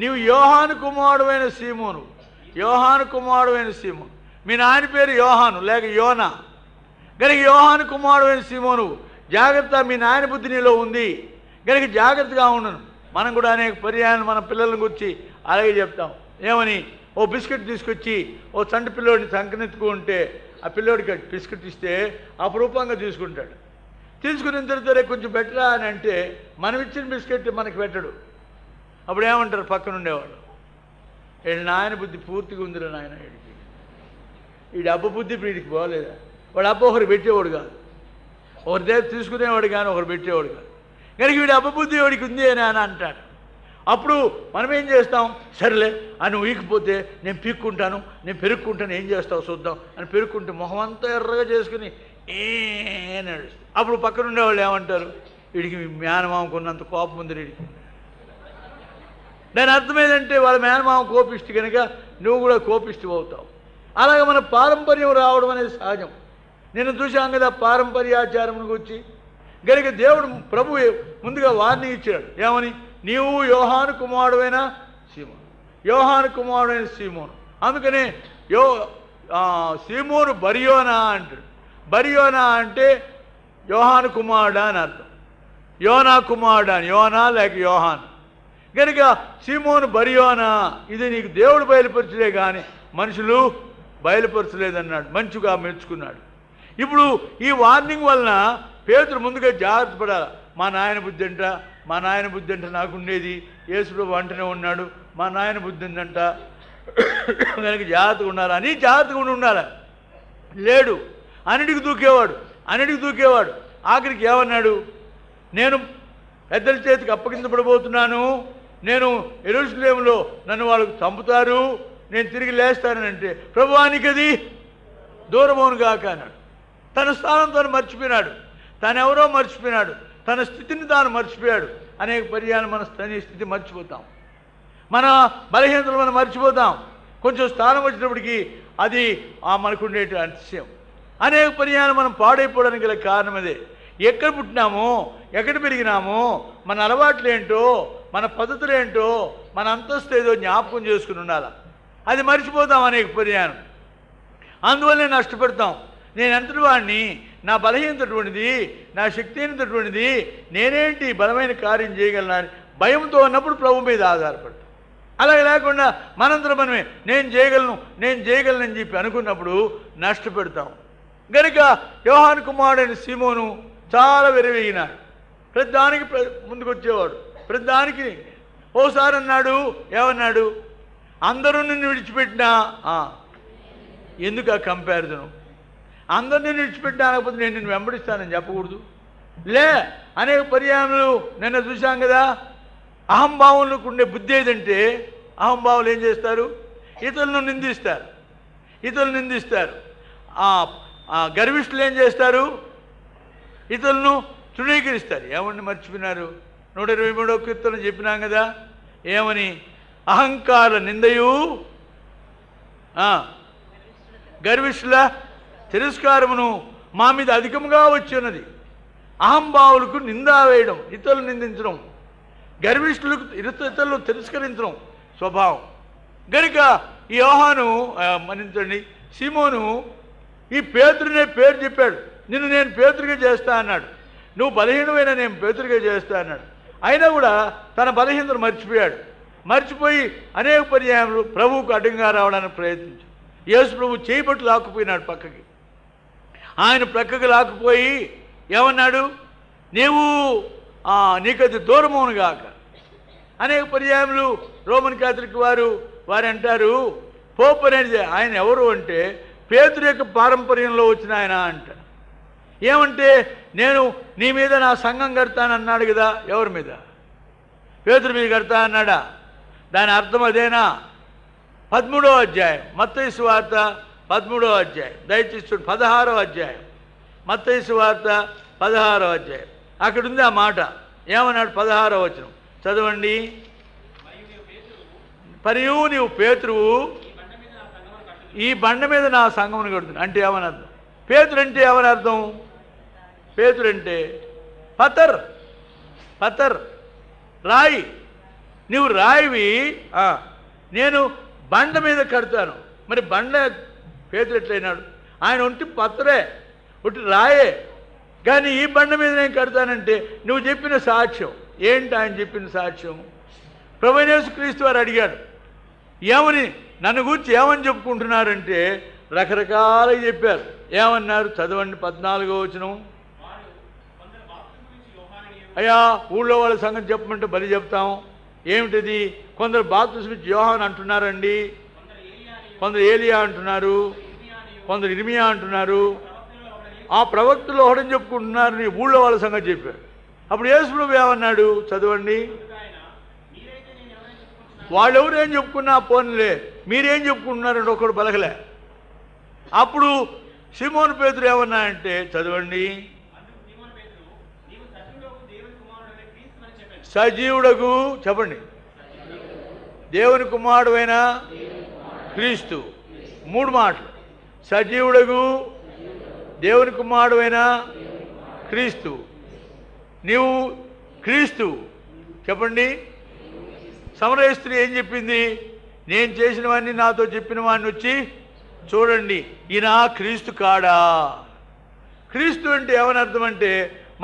నీవు యోహాను కుమారుడైన సీమోను, యోహాను కుమారుడైన సీమోను, మీ నాయన పేరు యోహాను లేక యోనా కనుక యోహాను కుమారుడైన సీమోను జాగ్రత్త, మీ నాయన బుద్ధి నీలో ఉంది కనుక జాగ్రత్తగా ఉండను. మనం కూడా అనేక పర్యాయాలు మన పిల్లలను గురించి అలాగే చెప్తాం. ఏమని, ఓ బిస్కెట్ తీసుకొచ్చి ఓ చంటి పిల్లోడిని సంకనెత్తుకుంటే ఆ పిల్లోడికి బిస్కెట్ ఇస్తే అపురూపంగా తీసుకుంటాడు. తీసుకున్న తర్వాత కొంచెం బెటరా అని అంటే మనం ఇచ్చిన బిస్కెట్ మనకి పెట్టడు. అప్పుడు ఏమంటారు పక్కన ఉండేవాడు, వీడి నాయన బుద్ధి పూర్తిగా ఉందిరా నాయన, వీడి అబ్బ బుద్ధి వీడికి పోలేదా, వాడు అబ్బ ఒకరు పెట్టేవాడు కాదు, ఒకరి దగ్గర తీసుకునేవాడు కానీ ఒకరు పెట్టేవాడు కాదు కనుక వీడి అబ్బ బుద్ధి వాడికి ఉంది అని అంటాడు. అప్పుడు మనం ఏం చేస్తాం, సరేలే అని వీకపోతే నేను పీక్కుంటాను, నేను పెరుక్కుంటాను, ఏం చేస్తావు చూద్దాం అని పెరుక్కుంటే మొహం అంతా ఎర్రగా చేసుకుని నడుస్తుంది. అప్పుడు పక్కన ఉండేవాళ్ళు ఏమంటారు, వీడికి మేనమామకున్నంత కోపం ఉంది వీడికి. దాని అర్థం ఏంటంటే వాళ్ళ మేనమామ కోపిష్టి కనుక నువ్వు కూడా కోపిష్టి అవుతావు. అలాగే మన పారంపర్యం రావడం అనేది సహజం. నేను చూశాం కదా పారంపర్యాచారం గురించి. కనుక దేవుడు ప్రభు ముందుగా వార్నింగ్ ఇచ్చాడు. ఏమని, నీవు యోహాను కుమారుడైన సీమోను, యోహాను కుమారుడైన సీమోను. అందుకనే సీమోను బరియోనా అంటాడు. బరియోనా అంటే యోహాను కుమారుడా అని అర్థం. యోనా కుమారుడా అని, యోనా లేక యోహాను. కనుక సీమోను బరియోనా, ఇది నీకు దేవుడు బయలుపరచలే కానీ మనుషులు బయలుపరచలేదన్నాడు. మంచిగా మెచ్చుకున్నాడు. ఇప్పుడు ఈ వార్నింగ్ వలన పేతురు ముందుగా జాగ్రత్త పడాలి. మా నాయన బుద్ధి అంట, మా నాయన బుద్ధి అంట నాకుండేది, యేసుప్రభు అంటనే ఉన్నాడు, మా నాయన బుద్ధి ఉందంట కనుక జాగ్రత్తగా ఉండాలి అని జాగ్రత్తగా ఉండాలి. లేడు, అన్నిటికి దూకేవాడు. ఆఖరికి ఏమన్నాడు, నేను పెద్దల చేతికి అప్పగించబడబోతున్నాను, నేను యెరూషలేములో నన్ను వాళ్ళకు చంపుతారు, నేను తిరిగి లేస్తానంటే ప్రభువానికి అది దూరమవును గాక అన్నాడు. తన స్థానం తాను మర్చిపోయినాడు, తానెవరో మర్చిపోయినాడు, తన స్థితిని తాను మర్చిపోయాడు. అనేక పర్యాలు మన స్థితి మర్చిపోతాం, మన బలహీనతలు మనం మర్చిపోతాం. కొంచెం స్థానం వచ్చినప్పటికీ అది మనకుండే అతిశయం. అనేక పర్యాలు మనం పాడైపోవడానికి గల కారణం అదే. ఎక్కడ పుట్టినామో, ఎక్కడ పెరిగినామో, మన అలవాట్లు ఏంటో, మన పద్ధతులు ఏంటో, మన అంతస్తు ఏదో జ్ఞాపకం చేసుకుని ఉండాలి. అది మర్చిపోతాం అనేక పర్యాయం. అందువల్లనే నష్టపెడతాం. నేను ఎంతటి వాడిని, నా బలహీనతటువంటిది, నా శక్తి అయినటువంటిది, నేనేంటి బలమైన కార్యం చేయగలనని భయంతో ఉన్నప్పుడు ప్రభు మీద ఆధారపడతాం. అలాగే లేకుండా మనంతరం మనమే నేను చేయగలనని చెప్పి అనుకున్నప్పుడు నష్టపెడతాం. గనుక యోహాను కుమారుడైన సీమోను చాలా విరవేగినాడు. ప్రతిదానికి ముందుకొచ్చేవాడు. ప్రతిదానికి ఓసారి అన్నాడు, ఏమన్నాడు? అందరూ నిన్ను విడిచిపెట్టినా ఎందుకు ఆ కంపారిజను? అందరూ నిన్ను విడిచిపెట్టినా అనకపోతే నేను నిన్ను వెంబడిస్తానని చెప్పకూడదు. అనేక పర్యాయములు నిన్న చూశాం కదా. అహంభావంలోకి ఉండే బుద్ధి ఏదంటే, అహంభావులు ఏం చేస్తారు? ఇతరులను నిందిస్తారు. గర్విష్ఠులు ఏం చేస్తారు? ఇతరులను తృణీకరిస్తారు. ఏమని మర్చిపోయినారు? 123వ కీర్తన చెప్పినాం కదా. ఏమని? అహంకార నిందయు గర్విష్ఠుల తిరస్కారమును మా మీద అధికముగా వచ్చి ఉన్నది. అహంభావులకు నిందా వేయడం, ఇతరులు నిందించడం, గర్విష్ఠులకు ఇతరులు తిరస్కరించడం స్వభావం. గనుక ఈ యోహాను మన్నించండి, సీమోను ఈ పేతురునే పేరు చెప్పాడు. నిన్ను నేను పేతురుగా చేస్తా అన్నాడు. నువ్వు బలహీనమైన నేను పేతురుగా చేస్తా అన్నాడు. అయినా కూడా తన బలహీనతను మర్చిపోయి అనేక పర్యాయములు ప్రభువుకు అడ్డంగా రావడానికి ప్రయత్నించాడు. యేసు ప్రభు చేయి పట్టు లాక్కుపోయినాడు పక్కకి. ఆయన ప్రక్కకి లాక్కుపోయి ఏమన్నాడు? నీకది దూరమవును గాక. అనేక పర్యాయములు రోమన్ క్యాథలిక్ వారు అంటారు, పోప్ అనేది ఆయన ఎవరు అంటే పేతురు యొక్క పారంపర్యంలో వచ్చిన ఆయన అంటారు. ఏమంటే నేను నీ మీద నా సంఘం కడతానన్నాడు కదా. ఎవరి మీద? పేతురు మీద కడతా అన్నాడా? దాని అర్థం అదేనా? 13వ అధ్యాయం మత్తయి సువార్త 13వ అధ్యాయం, దయచేసి 16వ అధ్యాయం, మత్తయి సువార్త 16వ అధ్యాయం. అక్కడ ఉంది ఆ మాట. ఏమన్నాడు? 16వ వచనం చదవండి. మరియు నీవు పేతురువు, ఈ బండ మీద నా సంఘమును కడుతున్నా అంటే ఏమని అర్థం? పేతురు అంటే ఏమని అర్థం? పేతురు అంటే పతర్ రాయి. నువ్వు రాయివి, నేను బండ మీద కడతాను. మరి బండ పేతురు ఎట్లయినాడు? ఆయన ఒంటి పత్రే, ఒట్టి రాయే. కానీ ఈ బండ మీద నేను కడతానంటే నువ్వు చెప్పిన సాక్ష్యం ఏంటి? ఆయన చెప్పిన సాక్ష్యం ప్రభువైన యేసుక్రీస్తు వారు అడిగాడు, ఏమని నన్ను గురించి ఏమని చెప్పుకుంటున్నారంటే రకరకాలుగా చెప్పారు. ఏమన్నారు? చదవండి 14వ వచనం. అయ్యా ఊళ్ళో వాళ్ళ సంగతి చెప్పమంటే బలి చెప్తాం. ఏమిటిది? కొందరు బాప్తిస్మం ఇచ్చి యోహాను అంటున్నారండి, కొందరు ఏలియా అంటున్నారు, కొందరు ఇర్మియా అంటున్నారు. ఆ ప్రవక్తలు ఒకటని చెప్పుకుంటున్నారని ఊళ్ళో వాళ్ళ సంగతి చెప్పారు. అప్పుడు యేసు ప్రభువు ఏమన్నాడు? చదవండి. వాళ్ళెవరు ఏం చెప్పుకున్నా పోన్లే, మీరేం చెప్పుకుంటున్నారంటే ఒకడు బలకలే. అప్పుడు సీమోను పేతురు ఏమన్నా అంటే చదవండి. సజీవుడకు, చెప్పండి, దేవుని కుమారుడైన క్రీస్తు. 3 మాటలు. సజీవుడకు దేవుని కుమారుడైన క్రీస్తు. నీవు క్రీస్తు. చెప్పండి. సమరయ స్త్రీ ఏం చెప్పింది? నేను చేసినవన్నీ నాతో చెప్పిన వాడిని వచ్చి చూడండి, ఈయన క్రీస్తు కాడా? క్రీస్తు అంటే ఏమని అర్థం అంటే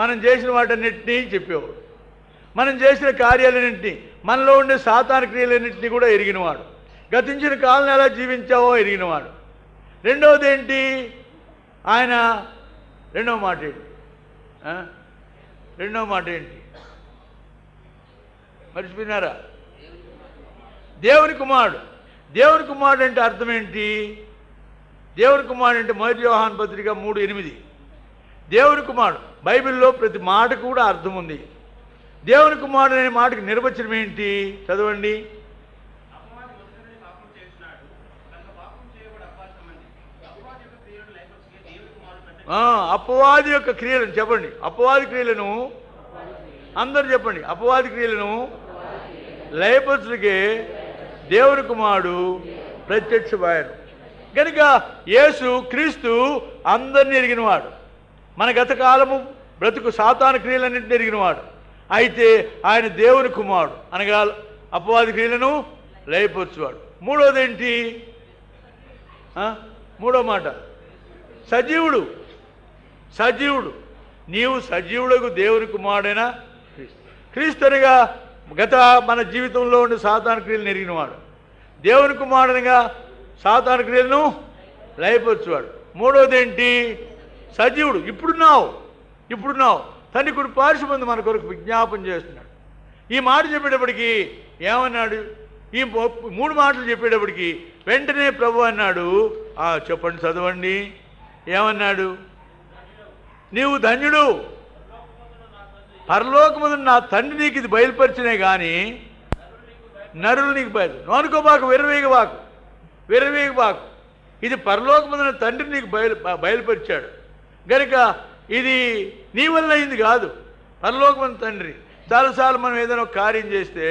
మనం చేసిన వాటన్నిటినీ చెప్పేవాడు, మనం చేసిన కార్యాలన్నింటినీ, మనలో ఉండే సాతాను క్రియలన్నింటినీ కూడా ఎరిగినవాడు, గతించిన కాలం ఎలా జీవించావో ఎరిగినవాడు. రెండవది ఏంటి? ఆయన రెండవ మాట ఏంటి? మర్చిపోయినారా? దేవుని కుమారుడు. దేవుని కుమారుడు అంటే అర్థం ఏంటి? దేవుని కుమారుడు అంటే 1 యోహాను పత్రిక 3:8. దేవుని కుమారుడు. బైబిల్లో ప్రతి మాటకు కూడా అర్థం ఉంది. దేవుని కుమారుడు అనే మాటకి నిర్వచనం ఏంటి? చదవండి. అపవాది యొక్క క్రియలను చెప్పండి. అపవాది క్రియలను అందరూ చెప్పండి. అపవాది క్రియలను లయపరుచులకే దేవుని కుమారుడు ప్రత్యక్షమాయను. కనుక యేసు క్రీస్తు అందరినీ ఎరిగినవాడు. మన గత కాలము బ్రతుకు సాతాను క్రియలన్నింటినీ ఎరిగినవాడు. అయితే ఆయన దేవుని కుమారుడు అనగా అపవాది క్రియలను లయపరచువాడు. మూడోది ఏంటి? మూడో మాట సజీవుడు. సజీవుడు. నీవు సజీవుడుకు దేవుని కుమారుడైన క్రీస్తు అనగా గత మన జీవితంలో ఉండే సాతాను క్రియలను ఎరిగినవాడు. దేవుని కుమారునిగా సాతాను క్రియలను లయపరచువాడు. మూడోది ఏంటి? సజీవుడు. ఇప్పుడున్నావు తండ్రి కుడి పార్శ్వమందు మన కొరకు విజ్ఞాపన చేస్తున్నాడు. ఈ మాట చెప్పేటప్పటికి ఏమన్నాడు? ఈ 3 మాటలు చెప్పేటప్పటికి వెంటనే ప్రభు అన్నాడు, చెప్పండి, చదవండి. ఏమన్నాడు? నీవు ధన్యుడు, పరలోకమందు నా తండ్రి నీకు ఇది బయలుపరిచినే కానీ నరులు నీకు అనుకోబాకు, విరవేగబాకు. ఇది పరలోకమందున తండ్రి నీకు బయలుపరిచాడు గనుక ఇది నీ వల్ల అయింది కాదు, పరలోకమందు తండ్రి. చాలాసార్లు మనం ఏదైనా ఒక కార్యం చేస్తే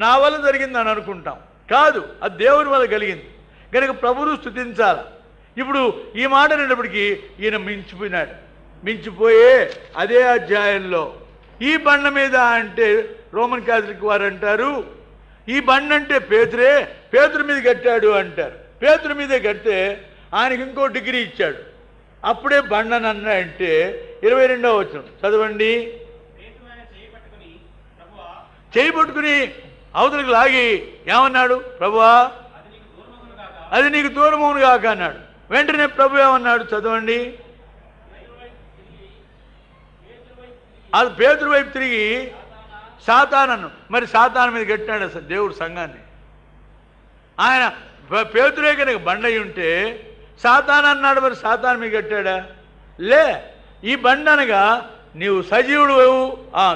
నా వల్ల జరిగిందని అనుకుంటాం. కాదు, అది దేవుని వల్ల కలిగింది కనుక ప్రభువును స్తుతించాలి. ఇప్పుడు ఈ మాట అనేటప్పటికీ ఈయన మించిపోయే అదే అధ్యాయంలో ఈ బండ మీద అంటే రోమన్ క్యాథలిక్ వారు అంటారు, ఈ బండ అంటే పేతురు మీద కట్టాడు అంటారు. పేతురు మీదే కడితే ఆయనకి ఇంకో డిగ్రీ ఇచ్చాడు. అప్పుడే బండని అన్నాయంటే 22వ వచనం చదవండి. చేయి పట్టుకుని అవతలికి లాగి ఏమన్నాడు? ప్రభువా అది నీకు దూరమవును కాక అన్నాడు. వెంటనే ప్రభు ఏమన్నాడు? చదవండి. అది పేతురు వైపు తిరిగి సాతానను, మరి సాతాను మీద కట్టినాడు అసలు దేవుడు సంఘాన్ని. ఆయన పేతురే కనుక బండయి ఉంటే సాతాను అన్నాడు, మరి సాతాను మీద కట్టాడా? లే, ఈ బండ అనగా నీవు సజీవుడు.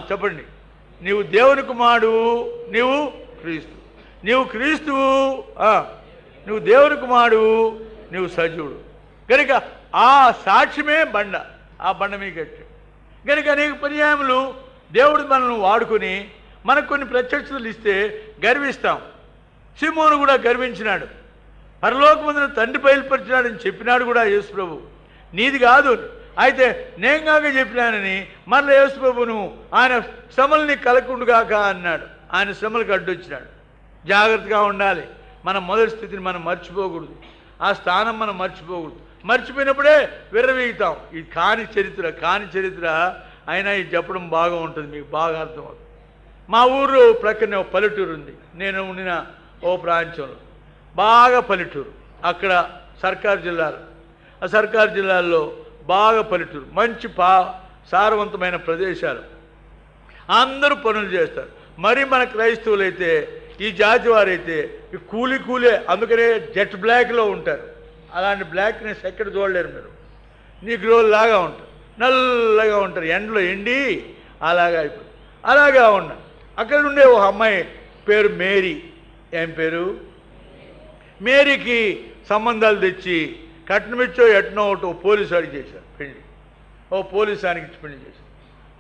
చెప్పండి. నీవు దేవుని కుమారుడు, నీవు క్రీస్తువు, నువ్వు దేవుని కుమారుడు, నువ్వు సజీవుడు. కనుక ఆ సాక్ష్యమే బండ. ఆ బండ మీద కట్టాడు కనుక అనేక పర్యాయములు దేవుడు మనల్ని వాడుకొని మనకు కొన్ని ప్రత్యక్షతలు ఇస్తే గర్విస్తాం. సిమోను కూడా గర్వించినాడు. పరలోకమందున తండ్రి బయలుపరిచినాడని చెప్పినాడు కూడా యేసు ప్రభు. నీది కాదు, అయితే నేను కాక చెప్పినానని మరలా యేసు ప్రభును ఆయన శ్రమల్ని కలకుండుగాక అన్నాడు. ఆయన శ్రమలకు అడ్డొచ్చినాడు. జాగ్రత్తగా ఉండాలి. మన మొదటి స్థితిని మనం మర్చిపోకూడదు. ఆ స్థానం మనం మర్చిపోకూడదు. మర్చిపోయినప్పుడే విర్రవీగుతాం. ఇది కాని చరిత్ర అయినా ఇది చెప్పడం బాగా ఉంటుంది, మీకు బాగా అర్థమవుతుంది. మా ఊరు ప్రక్కనే ఒక పల్లెటూరు ఉంది. నేను ఉండిన ఓ ప్రాంతంలో బాగా పల్లెటూరు. అక్కడ సర్కారు జిల్లాలో, ఆ సర్కారు జిల్లాల్లో బాగా పల్లెటూరు, మంచి సారవంతమైన ప్రదేశాలు. అందరూ పనులు చేస్తారు. మరి మన క్రైస్తవులైతే, ఈ జాతి వారైతే కూలే. అందుకనే జెట్ బ్లాక్లో ఉంటారు. అలాంటి బ్లాక్నెస్ ఎక్కడ చూడలేరు మీరు. నీగ్రోల్లాగా ఉంటారు, నల్లగా ఉంటారు, ఎండలో ఎండి అలాగా అయిపోయి అలాగా ఉన్నారు. అక్కడ ఉండే ఒక అమ్మాయి పేరు మేరీ. ఏం పేరు? మేరీకి సంబంధాలు తెచ్చి కట్నమిచ్చో ఎట్నో ఒకటి పోలీసు వాడికి చేశారు పెళ్లి. పోలీసు ఆయనకి ఇచ్చి పెళ్లి చేశారు.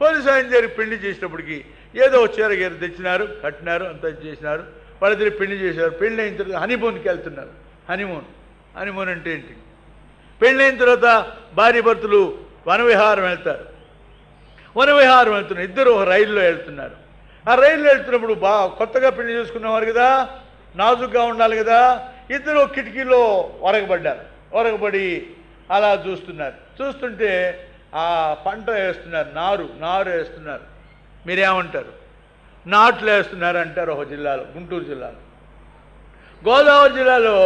పోలీసు ఆయన దగ్గర పెళ్లి చేసినప్పటికీ ఏదో చీర గీర తెచ్చినారు, కట్టినారు, అంతా చేసినారు. వాళ్ళిద్దరు పెళ్లి చేశారు. పెళ్ళి అయిన తర్వాత హనీమూన్కి వెళ్తున్నారు. హనీమూన్ అంటే ఏంటి? పెళ్ళైన తర్వాత భార్య భర్తలు వనవిహారం వెళ్తున్నారు. ఇద్దరు ఒక రైల్లో వెళ్తున్నారు. ఆ రైల్లో వెళ్తున్నప్పుడు కొత్తగా పెళ్లి చేసుకున్నవారు కదా, నాజుగ్గా ఉండాలి కదా. ఇద్దరు కిటికీలో ఒరగబడి అలా చూస్తుంటే ఆ పంట వేస్తున్నారు, నారు వేస్తున్నారు. మీరేమంటారు? నాట్లు వేస్తున్నారు అంటారు ఒక జిల్లాలో, గుంటూరు జిల్లాలో. గోదావరి జిల్లాలో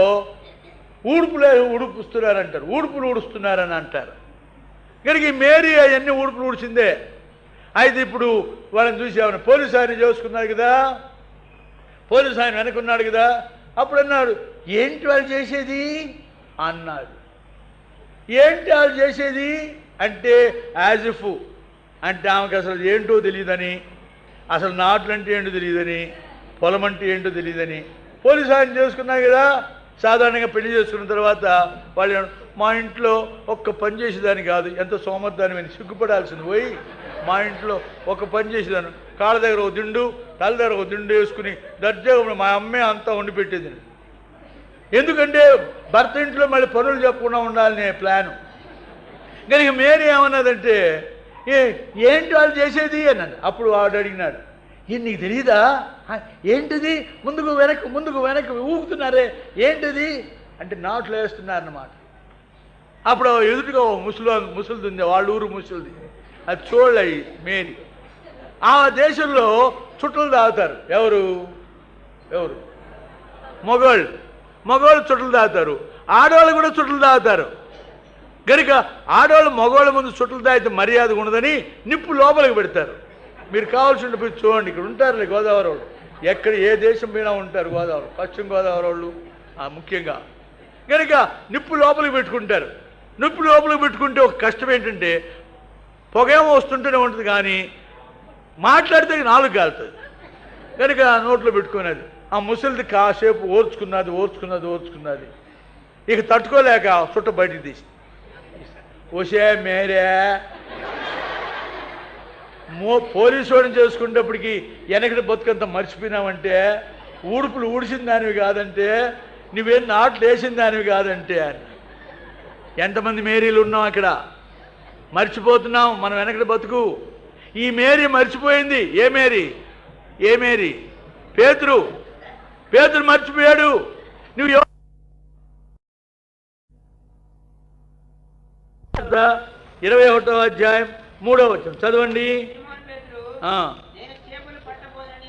ఉడుపుస్తున్నారంటారు, ఊడుపులు ఊడుస్తున్నారని అంటారు. కనుక ఈ మేరీ అవన్నీ ఊడుపులు ఊడిచిందే. అయితే ఇప్పుడు వాళ్ళని చూసి పోలీసు ఆయన చేసుకున్నారు కదా, పోలీసు ఆయన వెనుకున్నాడు కదా. అప్పుడు అన్నాడు, ఏంటి వాళ్ళు చేసేది అన్నాడు. ఏంటి వాళ్ళు చేసేది అంటే యాజ్ ఇఫ్ అంటే ఆమెకు అసలు ఏంటో తెలియదని, అసలు నాట్లు అంటే ఏంటో తెలియదని, పొలం అంటే ఏంటో తెలియదని. పోలీసు ఆయన చేసుకున్నారు కదా. సాధారణంగా పెళ్లి చేసుకున్న తర్వాత వాళ్ళు మా ఇంట్లో ఒక్క పని చేసేదాన్ని కాదు, ఎంత సోమర్థాన్ని అని సిగ్గుపడాల్సింది పోయి మా ఇంట్లో ఒక పని చేసేదాన్ని. కాళ్ళ దగ్గర ఒక దిండు, తల దగ్గర ఒక దిండు వేసుకుని దర్జాగా మా అమ్మే అంతా వండి పెట్టేది. ఎందుకంటే భర్త ఇంట్లో మళ్ళీ పనులు చెప్పకుండా ఉండాలనే ప్లాను. కనుక మేరీ ఏమన్నదంటే ఏంటి వాళ్ళు చేసేది అన్నాడు. అప్పుడు వాడు అడిగినాడు, నీకు తెలియదా ఏంటిది, ముందుకు వెనక్కి ఊగుతున్నారే ఏంటిది అంటే నాట్లు వేస్తున్నారన్నమాట. అప్పుడు ఎదుటిగా ముసలిది ఉంది, వాళ్ళ ఊరు ముసలిది, అది చూడలే మేరీ. ఆ దేశంలో చుట్టలు తాగుతారు. ఎవరు మగవాళ్ళు చుట్టలు తాగుతారు, ఆడవాళ్ళు కూడా చుట్టలు తాగుతారు. కనుక ఆడవాళ్ళు మగవాళ్ళ ముందు చుట్టలు తాగితే మర్యాద ఉండదని నిప్పు లోపలికి పెడతారు. మీరు కావాల్సి పోయి చూడండి, ఇక్కడ ఉంటారు గోదావరి వాళ్ళు, ఎక్కడ ఏ దేశం పోయినా ఉంటారు గోదావరి, పశ్చిమ గోదావరి వాళ్ళు ముఖ్యంగా. కనుక నిప్పు లోపలికి పెట్టుకుంటారు. నిప్పు లోపలికి పెట్టుకుంటే ఒక కష్టం ఏంటంటే పొగేమో వస్తుంటూనే ఉంటుంది, కానీ మాట్లాడితే నాలుగు కాలుతుంది. కనుక నోట్లో పెట్టుకునేది. ఆ ముసలిది కాసేపు ఓర్చుకున్నది. ఇక తట్టుకోలేక చుట్ట బయటికి తీసి, ఓసే మేరే పోలీసు వాడిని చేసుకునేటప్పటికి వెనకటి బతుకంతా మర్చిపోయినావంటే, ఊడుపులు ఊడిసిన దానివి కాదంటే, నువ్వేం నాట్లు వేసిన దానివి కాదంటే అని. ఎంతమంది మేరీలు ఉన్నాం అక్కడ, మర్చిపోతున్నాం మనం వెనకటి బతుకు. ఈ మేరీ మర్చిపోయింది. ఏ మేరీ పేతురు మర్చిపోయాడు. నువ్వు 21వ అధ్యాయం 3వ వచనం చదవండి.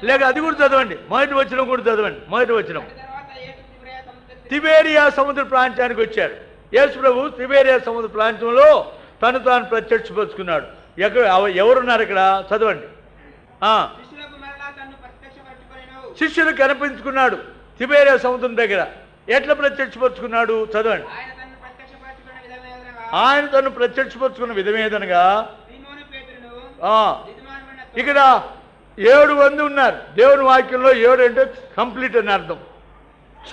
లేక అది కూడా చదవండి, మొదటి వచనం కూడా చదవండి. మొదటి వచనం, తిబేరియా సముద్ర ప్రాంతానికి వచ్చాడు. యేసు ప్రభు తిబేరియా సముద్ర ప్రాంతంలో తాను ప్రత్యక్షపరుచుకున్నాడు. ఎవరున్నారు ఇక్కడ చదవండి. శిష్యులు కనిపించుకున్నాడు తిబేరియా సముద్రం దగ్గర. ఎట్లా ప్రత్యక్షపరుచుకున్నాడు చదవండి. ఆయన తను ప్రత్యక్షపరుచుకున్న విధమేదనగా ఇక్కడ 7 మంది ఉన్నారు. దేవుని వాక్యంలో 7 అంటే కంప్లీట్ అని అర్థం,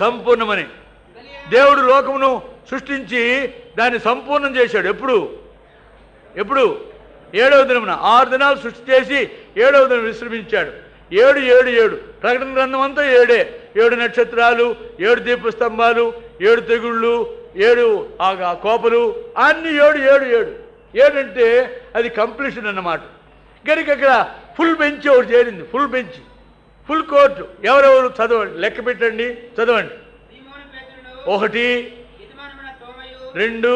సంపూర్ణమని. దేవుడు లోకమును సృష్టించి దాన్ని సంపూర్ణం చేశాడు. ఎప్పుడు 7వ దినమున. 6 దినాలు సృష్టి చేసి 7వ దినం విశ్రమించాడు. 7 ప్రకటన గ్రంథం అంతా 7 నక్షత్రాలు, 7 దీపస్తంభాలు, 7 తెగుళ్ళు, 7 కోపలు, అన్ని 7 అంటే అది కంప్లీషన్ అన్నమాట. కనుక అక్కడ ఫుల్ బెంచ్ ఒకటి చేరింది. Full court. ఎవరెవరు చదవండి, లెక్క పెట్టండి, చదవండి. 1 2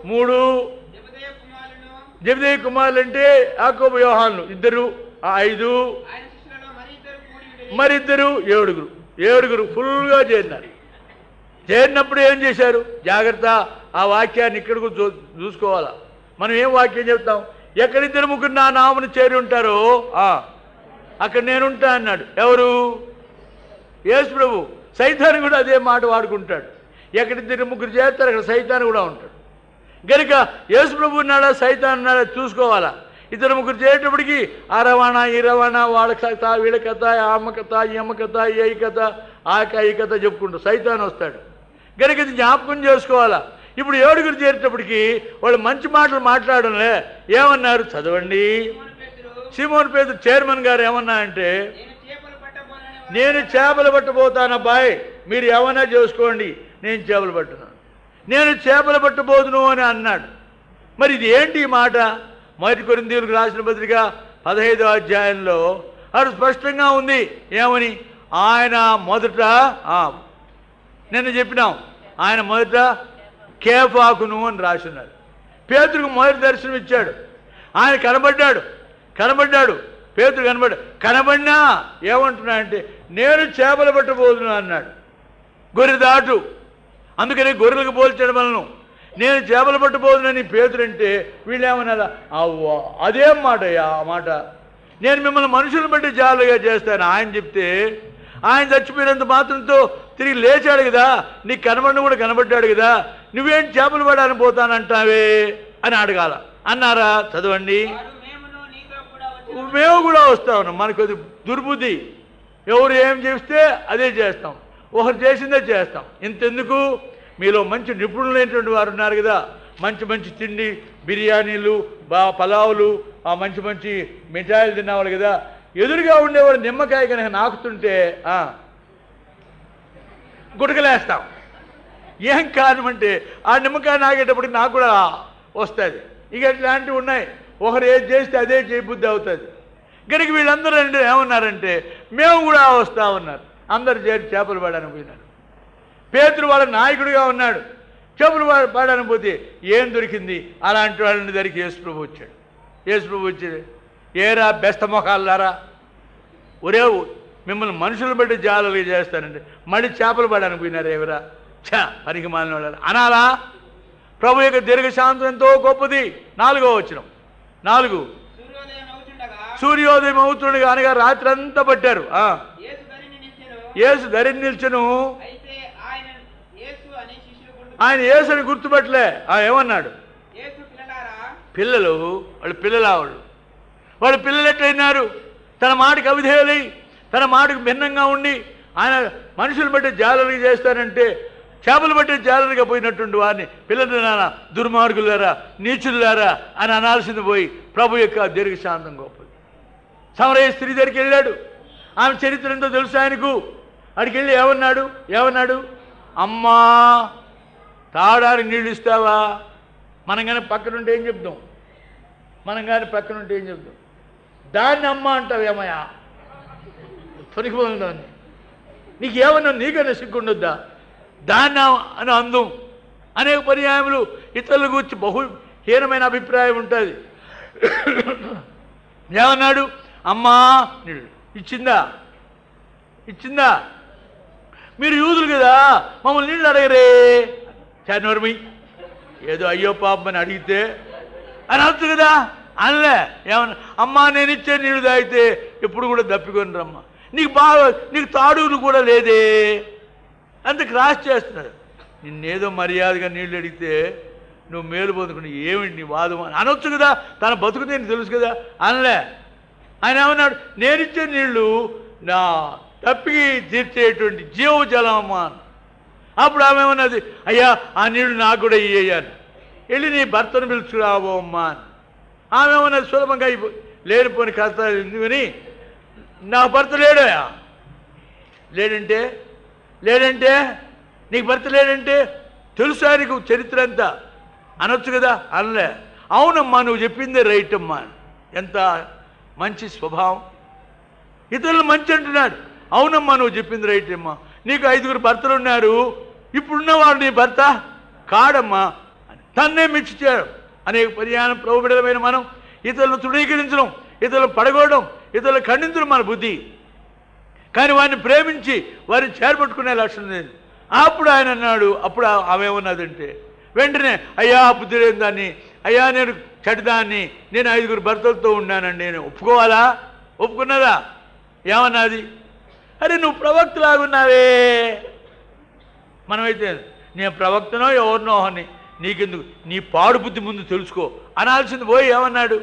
3 జెబెదయి కుమారులు అంటే యాకోబు యోహాను 2, 5 మరిద్దరు 7 ఫుల్గా చేరినారు. చేరినప్పుడు ఏం చేశారు? జాగ్రత్త, ఆ వాక్యాన్ని ఇక్కడ చూసుకోవాలా. మనం ఏం వాక్యం చెప్తాం? ఎక్కడిద్దరు ముగ్గురు నా నామను చేరి ఉంటారో అక్కడ నేనుంటా అన్నాడు. ఎవరు? యేసు ప్రభు. సైతాను కూడా అదే మాట వాడుకుంటాడు. ఎక్కడిద్దరు ముగ్గురు చేస్తారు అక్కడ సైతాను కూడా ఉంటాడు. కనుక యేసు ప్రభు ఉన్నాడా సైతాన్ ఉన్నాడా చూసుకోవాలా. 2 ముగ్గురు చేసేటప్పటికి ఆ రవాణా ఈ రవాణా, వాళ్ళ కథ వీళ్ళ కథ, అమ్మ కథ ఈ అమ్మ కథ, ఈ కథ ఈ కథ చెప్పుకుంటూ సైతాన్ వస్తాడు. కనుక ఇది జ్ఞాపకం చేసుకోవాలా. ఇప్పుడు 7 చేరేటప్పటికి వాళ్ళు మంచి మాటలు మాట్లాడలే. ఏమన్నారు చదవండి. సిమోన్ పేతురు చైర్మన్ గారు ఏమన్నా అంటే, నేను చేపలు పట్టబోతానబ్బాయ్, మీరు ఏమన్నా చేసుకోండి, నేను చేపలు పట్టున్నాను, నేను చేపలు పట్టబోదును అని అన్నాడు. మరి ఇది ఏంటి ఈ మాట? 1 కొరింథీయులకు రాసిన పత్రిక 15వ అధ్యాయంలో అది స్పష్టంగా ఉంది. ఏమని? ఆయన మొదట నిన్న చెప్పినాం, ఆయన మొదట కేఫాకును అని రాసినాడు. పేతురుకు మొదటి దర్శనం ఇచ్చాడు. ఆయన కనబడ్డాడు. పేతురు కనబడినా ఏమంటున్నా అంటే, నేను చేపలు పట్టబోతున్నా అన్నాడు. గొర్రె దాటు, అందుకని గొర్రెలకు పోల్చడం వలన నేను చేపలు పట్టబోతున్నాను పేతురు అంటే వీళ్ళు ఏమన్నా? అవ్వా అదేం మాట ఆ మాట, నేను మిమ్మల్ని మనుషులను బట్టి జాలుగా చేస్తాను ఆయన చెప్తే, ఆయన చచ్చిపోయినంత మాత్రంతో తిరిగి లేచాడు కదా, నీకు కూడా కనబడ్డాడు కదా, నువ్వేం చేపలు పడాలని పోతానంటావే అని అడగాల. అన్నారా? చదవండి. మేము కూడా వస్తా ఉన్నాం. మనకు అది దుర్బుద్ధి. ఎవరు ఏం చేస్తే అదే చేస్తాం, ఒకరు చేసిందే చేస్తాం. ఇంతెందుకు, మీలో మంచి నిపుణులైనటువంటి వారు ఉన్నారు కదా, మంచి తిండి, బిర్యానీలు, పలావులు, మంచి మిఠాయిలు తినేవాళ్ళు కదా, ఎదురుగా ఉండేవాడు నిమ్మకాయ కనుక నాకుతుంటే గుటకలేస్తాం. ఏం కారణం అంటే ఆ నిమ్మకాయ నాగేటప్పటికి నాకు కూడా వస్తుంది. ఇక ఇట్లాంటివి ఉన్నాయి. ఒకరు ఏది చేస్తే అదే చేయబుద్ధి అవుతుంది. కనుక వీళ్ళందరూ ఏమన్నారంటే మేము కూడా వస్తా ఉన్నారు. అందరు చేరి చేపలు పడడానికి పోయినారు. పేతురు వాళ్ళ నాయకుడిగా ఉన్నాడు. చేపలు పడడానికి పోతే ఏం దొరికింది? అలాంటి వాళ్ళని దగ్గరికి యేసుప్రభు వచ్చాడు. యేసుప్రభు వచ్చాడు, ఏరా బెస్త మొఖాలారా, ఒరే మిమ్మల్ని మనుషులు బట్టి జాలలు చేస్తానంటే మళ్ళీ చేపలు పడడానికి పోయినారు ఎవరా పనికి మాలిన వాళ్ళు అనాలా? ప్రభు యొక్క దీర్ఘశాంతం ఎంతో గొప్పది. 4వ వచనం 4 సూర్యోదయం అవుతుండగా అనగా రాత్రి అంతా పట్టారు. యేసు ధరిని నిల్చెను. ఆయన యేసుని గుర్తుపట్టలే. ఏమన్నాడు? పిల్లలు, వాళ్ళు పిల్లలావాళ్ళు. వాళ్ళు పిల్లలు ఎట్లయినారు? తన మాటకు అవిధేయులై, తన మాటకు భిన్నంగా ఉండి ఆయన మనుషులు బట్టి జాలరుగా చేస్తారంటే చేపలు బట్టి జాలరుగా పోయినటువంటి వారిని పిల్లలు నాన్న దుర్మార్గులారా, నీచులారా అని అనాల్సింది పోయి ప్రభు యొక్క దీర్ఘశాంతం గొప్పది. సమరయ స్త్రీ దగ్గరికి వెళ్ళాడు. ఆమె చరిత్ర ఎంతో తెలుసు ఆయనకు. అడికి వెళ్ళి ఏమన్నాడు? అమ్మా తాగడానికి నీళ్ళు ఇస్తావా? మనం కానీ పక్కనుంటే ఏం చెప్తాం? దాన్ని అమ్మ అంటావు ఏమయ్యా? పనికిపోయిందాన్ని నీకేమన్నా, నీకన్నా సిగ్గుండొద్దా? దాన్ని అని అందం. అనేక పర్యాయములు ఇతరుల గురించి బహుహీనమైన అభిప్రాయం ఉంటుంది. ఏమన్నాడు? అమ్మా నీళ్ళు ఇచ్చిందా? మీరు యూదులు కదా, మమ్మల్ని నీళ్ళు అడగరే. చానోర్మి ఏదో అయ్యో పాపం అని అడిగితే అని అనొచ్చు కదా. అనలే. ఏమన్నా? అమ్మా నేను ఇచ్చే నీళ్ళు తాగితే ఎప్పుడు కూడా దప్పికొని రమ్మా, నీకు తాడులు కూడా లేదే, అంత క్రాస్ చేస్తున్నాడు. నిన్నేదో మర్యాదగా నీళ్ళు అడిగితే నువ్వు మేలు పొందుకుని ఏమిటి నీ వాదం అని అనొచ్చు కదా. తన బతుకుతే నీకు తెలుసు కదా. అనలే. ఆయన ఏమన్నాడు? నేనిచ్చే నీళ్ళు నా తప్పికి తీర్చేటువంటి జీవజలం అమ్మా. అప్పుడు ఆమె ఏమన్నది? అయ్యా ఆ నీళ్లు నాకు కూడా ఇయ్యాను, వెళ్ళి నీ భర్తను పిలుచుకురావో అమ్మా అని. ఆమె ఏమన్నది? సులభంగా లేనిపోని కష్టాలు ఎందుకని, నా భర్త లేడంటే నీకు భర్త లేడంటే తెలుసా నీకు చరిత్ర అంతా అనొచ్చు కదా. అనలే. అవునమ్మా నువ్వు చెప్పిందే రైట్ అమ్మా. ఎంత మంచి స్వభావం. ఇతరులు మంచి అంటున్నాడు. అవునమ్మా నువ్వు చెప్పింది రైట్ అమ్మా. నీకు 5గురు భర్తలు ఉన్నారు, ఇప్పుడున్నవాడు నీ భర్త కాడమ్మా. తన్నే మెచ్చుతాడు. అనేక పర్యాయం ప్రభుబిడలమైన మనం ఇతరులను తృణీకరించడం, ఇతరులు పడగొడడం, ఇతరులు ఖండించడం మన బుద్ధి. కానీ వారిని ప్రేమించి వారిని చేరబట్టుకునే లక్షణం లేదు. అప్పుడు ఆయన అన్నాడు, అప్పుడు ఆమె ఏమన్నదంటే వెంటనే అయ్యా బుద్ధి లేని దాన్ని, అయ్యా నేను చెడ్డదాన్ని, నేను 5గురు భర్తలతో ఉన్నానండి, నేను ఒప్పుకున్నదా? ఏమన్నది? అరే నువ్వు ప్రవక్తలాగున్నావే. మనమైతే నేను ప్రవక్తనో ఎవరినో అని నీకెందుకు, నీ పాడు బుద్ధి ముందు తెలుసుకో అనాల్సింది పోయి ఏమన్నాడు?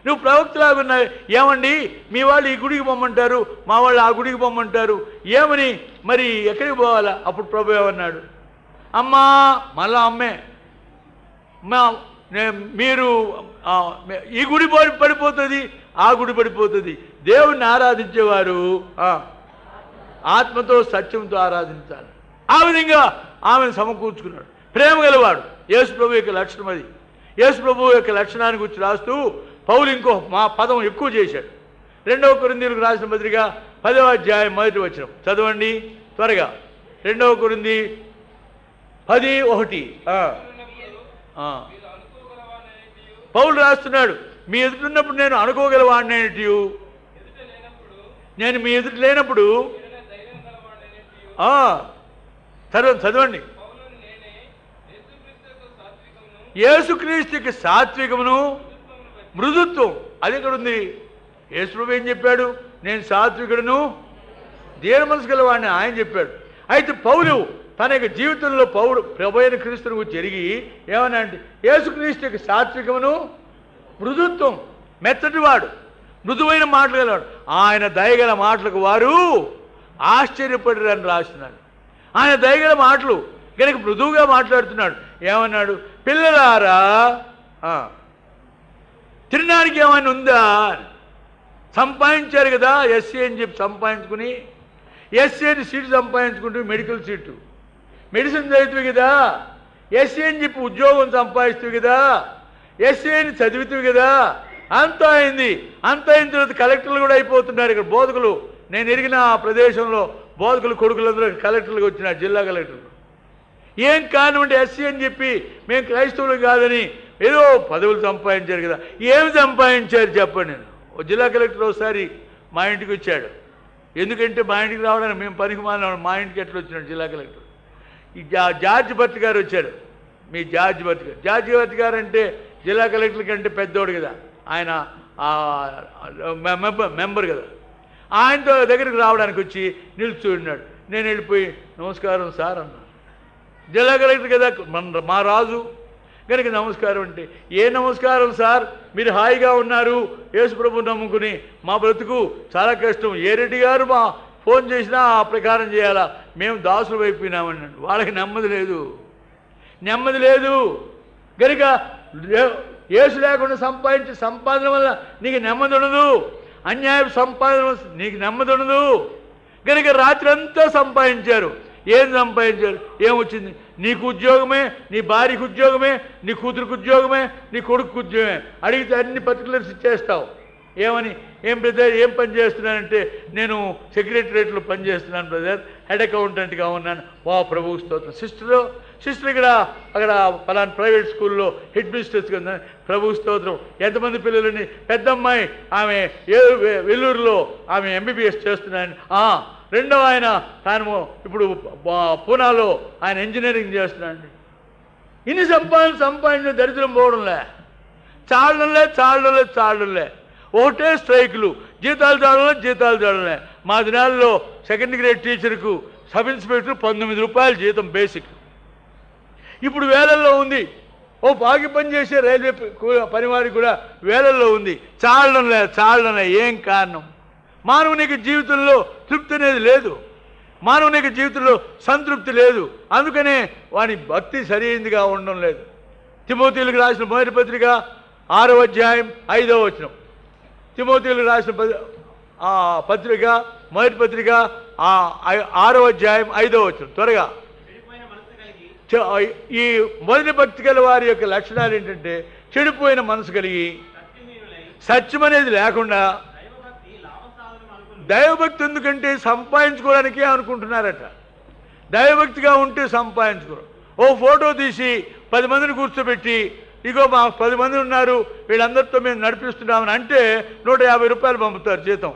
నువ్వు ప్రవక్తలాగున్నావు. ఏమండి మీ వాళ్ళు ఈ గుడికి పొమ్మంటారు, మా వాళ్ళు ఆ గుడికి పొమ్మంటారు, ఏమని మరి ఎక్కడికి పోవాలా? అప్పుడు ప్రభు ఏమన్నాడు? అమ్మా మళ్ళా అమ్మే మీరు ఈ గుడి పడిపోతుంది, ఆ గుడి పడిపోతుంది. దేవుణ్ణి ఆరాధించేవారు ఆత్మతో సత్యంతో ఆరాధించాలి. ఆ విధంగా ఆమెను సమకూర్చుకున్నాడు. ప్రేమ గలవాడు. యేసు ప్రభు యొక్క లక్షణం అది. యేసు ప్రభు యొక్క లక్షణాన్ని గురించి రాస్తూ పౌలు ఇంకో పదం ఎక్కువ చేశాడు. 2వ కొరింథీయులకు రాసిన పత్రిక 10వ అధ్యాయం 1వ వచనం చదవండి త్వరగా. 2వ కొరింథీ 10:1 పౌలు రాస్తున్నాడు, మీ ఎదుటిన్నప్పుడు నేను అనుకోగలవాడినేటియు, నేను మీ ఎదుటి లేనప్పుడు చదవండి. యేసుక్రీస్తుకి సాత్వికమును మృదుత్వం అది ఇక్కడ ఉంది. యేసు ప్రభు ఏం చెప్పాడు? నేను సాత్వికుడును దీన మనసు గలవాడిని ఆయన చెప్పాడు. అయితే పౌలు తన యొక్క జీవితంలో ప్రభు అయిన క్రీస్తుని గురించి జరిగి ఏమన్నా అంటే యేసుక్రీస్తు యొక్క సాత్వికమును మృదుత్వం, మెత్తటివాడు, మృదువైన మాటలు గలవాడు, ఆయన దయగల మాటలకు వారు ఆశ్చర్యపడిరని రాస్తున్నాడు. ఆయన దయగల మాటలు కనుక మృదువుగా మాట్లాడుతున్నాడు. ఏమన్నాడు? పిల్లలారా తినడానికి ఏమైనా ఉందా? సంపాదించారు కదా ఎస్సీ అని చెప్పి సంపాదించుకుని ఎస్సీ అని సీటు సంపాదించుకుంటూ మెడికల్ సీటు, మెడిసిన్ చదివితే కదా, ఎస్సీ అని చెప్పి ఉద్యోగం సంపాదిస్తుంది కదా, ఎస్సీ అని చదివితే కదా. అంతా అయింది. అంతా అయిన తర్వాత కలెక్టర్లు కూడా అయిపోతున్నారు. ఇక్కడ బోధకులు, నేను ఎరిగిన ఆ ప్రదేశంలో బోధకులు కొడుకులందరూ కలెక్టర్లుగా వచ్చినారు, జిల్లా కలెక్టర్లు. ఏం కానివ్వండి, ఎస్సీ అని చెప్పి మేము క్రైస్తవులు కాదని ఏదో పదవులు సంపాదించారు కదా. ఏమి సంపాదించారు చెప్పండి. నేను ఓ జిల్లా కలెక్టర్ ఒకసారి మా ఇంటికి వచ్చాడు. ఎందుకంటే మా ఇంటికి రావడానికి మేము పనికి మాలిన, మా ఇంటికి ఎట్లా వచ్చినాడు జిల్లా కలెక్టర్. ఈ జార్జ్ భట్ గారు వచ్చాడు. మీ జార్జ్ భట్ గారు అంటే జిల్లా కలెక్టర్ కంటే పెద్దోడు కదా, ఆయన మెంబర్ కదా. ఆయనతో దగ్గరికి రావడానికి వచ్చి నిలుచున్నాడు. నేను వెళ్ళిపోయి నమస్కారం సార్ అన్నాను. జిల్లా కలెక్టర్ కదా, మా రాజు కనుక నమస్కారం అంటే, ఏ నమస్కారం సార్, మీరు హాయిగా ఉన్నారు, యేసుప్రభు నమ్ముకుని, మా బ్రతుకు చాలా కష్టం, ఏ రెడ్డి గారు మా ఫోన్ చేసినా ఆ ప్రకారం చేయాలా, మేము దాసులు అయిపోయినామన్నాడు. వాళ్ళకి నెమ్మది లేదు కనుక యేసు లేకుండా సంపాదించే సంపాదన వల్ల నీకు నెమ్మది ఉండదు, అన్యాయ సంపాదన నీకు నెమ్మది ఉండదు. కనుక రాత్రి అంతా సంపాదించారు. ఏం సంపాదించారు? ఏమొచ్చింది? నీకు ఉద్యోగమే, నీ భార్యకు ఉద్యోగమే, నీ కూతురికి ఉద్యోగమే, నీ కొడుకు ఉద్యోగమే. అడిగితే అన్ని పర్టికులర్స్ ఇచ్చేస్తావు. ఏమని? ఏం బ్రదర్ ఏం పని చేస్తున్నానంటే, నేను సెక్రటరేట్లో పనిచేస్తున్నాను బ్రదర్, హెడ్ అకౌంటెంట్గా ఉన్నాను. వా ప్రభువు స్తోత్రం. సిస్టర్ ఇక్కడ అక్కడ పలానా ప్రైవేట్ స్కూల్లో హెడ్ మిస్టర్స్గా ఉందని, ప్రభువు స్తోత్రం. ఎంతమంది పిల్లలని? పెద్దమ్మాయి ఆమె వెల్లూరులో ఆమె ఎంబీబీఎస్ చేస్తున్నాను. రెండవ ఆయన తాను ఇప్పుడు పూనాలో ఆయన ఇంజనీరింగ్ చేస్తున్నాడు. ఇన్ని సంపాదించిన దరిద్రం పోవడంలే, చాలడంలే. ఒకటే స్ట్రైకులు, జీతాలు చాలలే. మా దినాల్లో సెకండ్ గ్రేడ్ టీచర్కు సబ్ ఇన్స్పెక్టర్ 19 రూపాయలు జీతం బేసిక్. ఇప్పుడు వేలల్లో ఉంది. ఓ బాగి పని చేసే రైల్వే పనివాడికి కూడా వేలల్లో ఉంది. చాలడంలే. ఏం కారణం? మానవునికి జీవితంలో తృప్తి అనేది లేదు, మానవునికి జీవితంలో సంతృప్తి లేదు. అందుకనే వాని భక్తి సరైనదిగా ఉండడం లేదు. తిమోతీయులకు రాసిన మొదటి పత్రిక 6వ అధ్యాయం 5వ వచనం. తిమోతీయులకు రాసిన పత్రిక మొదటి పత్రిక 6వ అధ్యాయం 5వ వచనం. త్వరగా. ఈ మొదటి భక్తి గల వారి యొక్క లక్షణాలు ఏంటంటే, చెడిపోయిన మనసు కలిగి, సత్యం అనేది లేకుండా, దైవభక్తి ఎందుకంటే సంపాదించుకోవడానికే అనుకుంటున్నారట. దైవభక్తిగా ఉంటే సంపాదించుకోరు. ఓ ఫోటో తీసి 10 మందిని కూర్చోబెట్టి, ఇగో మా 10 మంది ఉన్నారు, వీళ్ళందరితో మేము నడిపిస్తున్నామని అంటే 150 రూపాయలు పంపుతారు జీతం.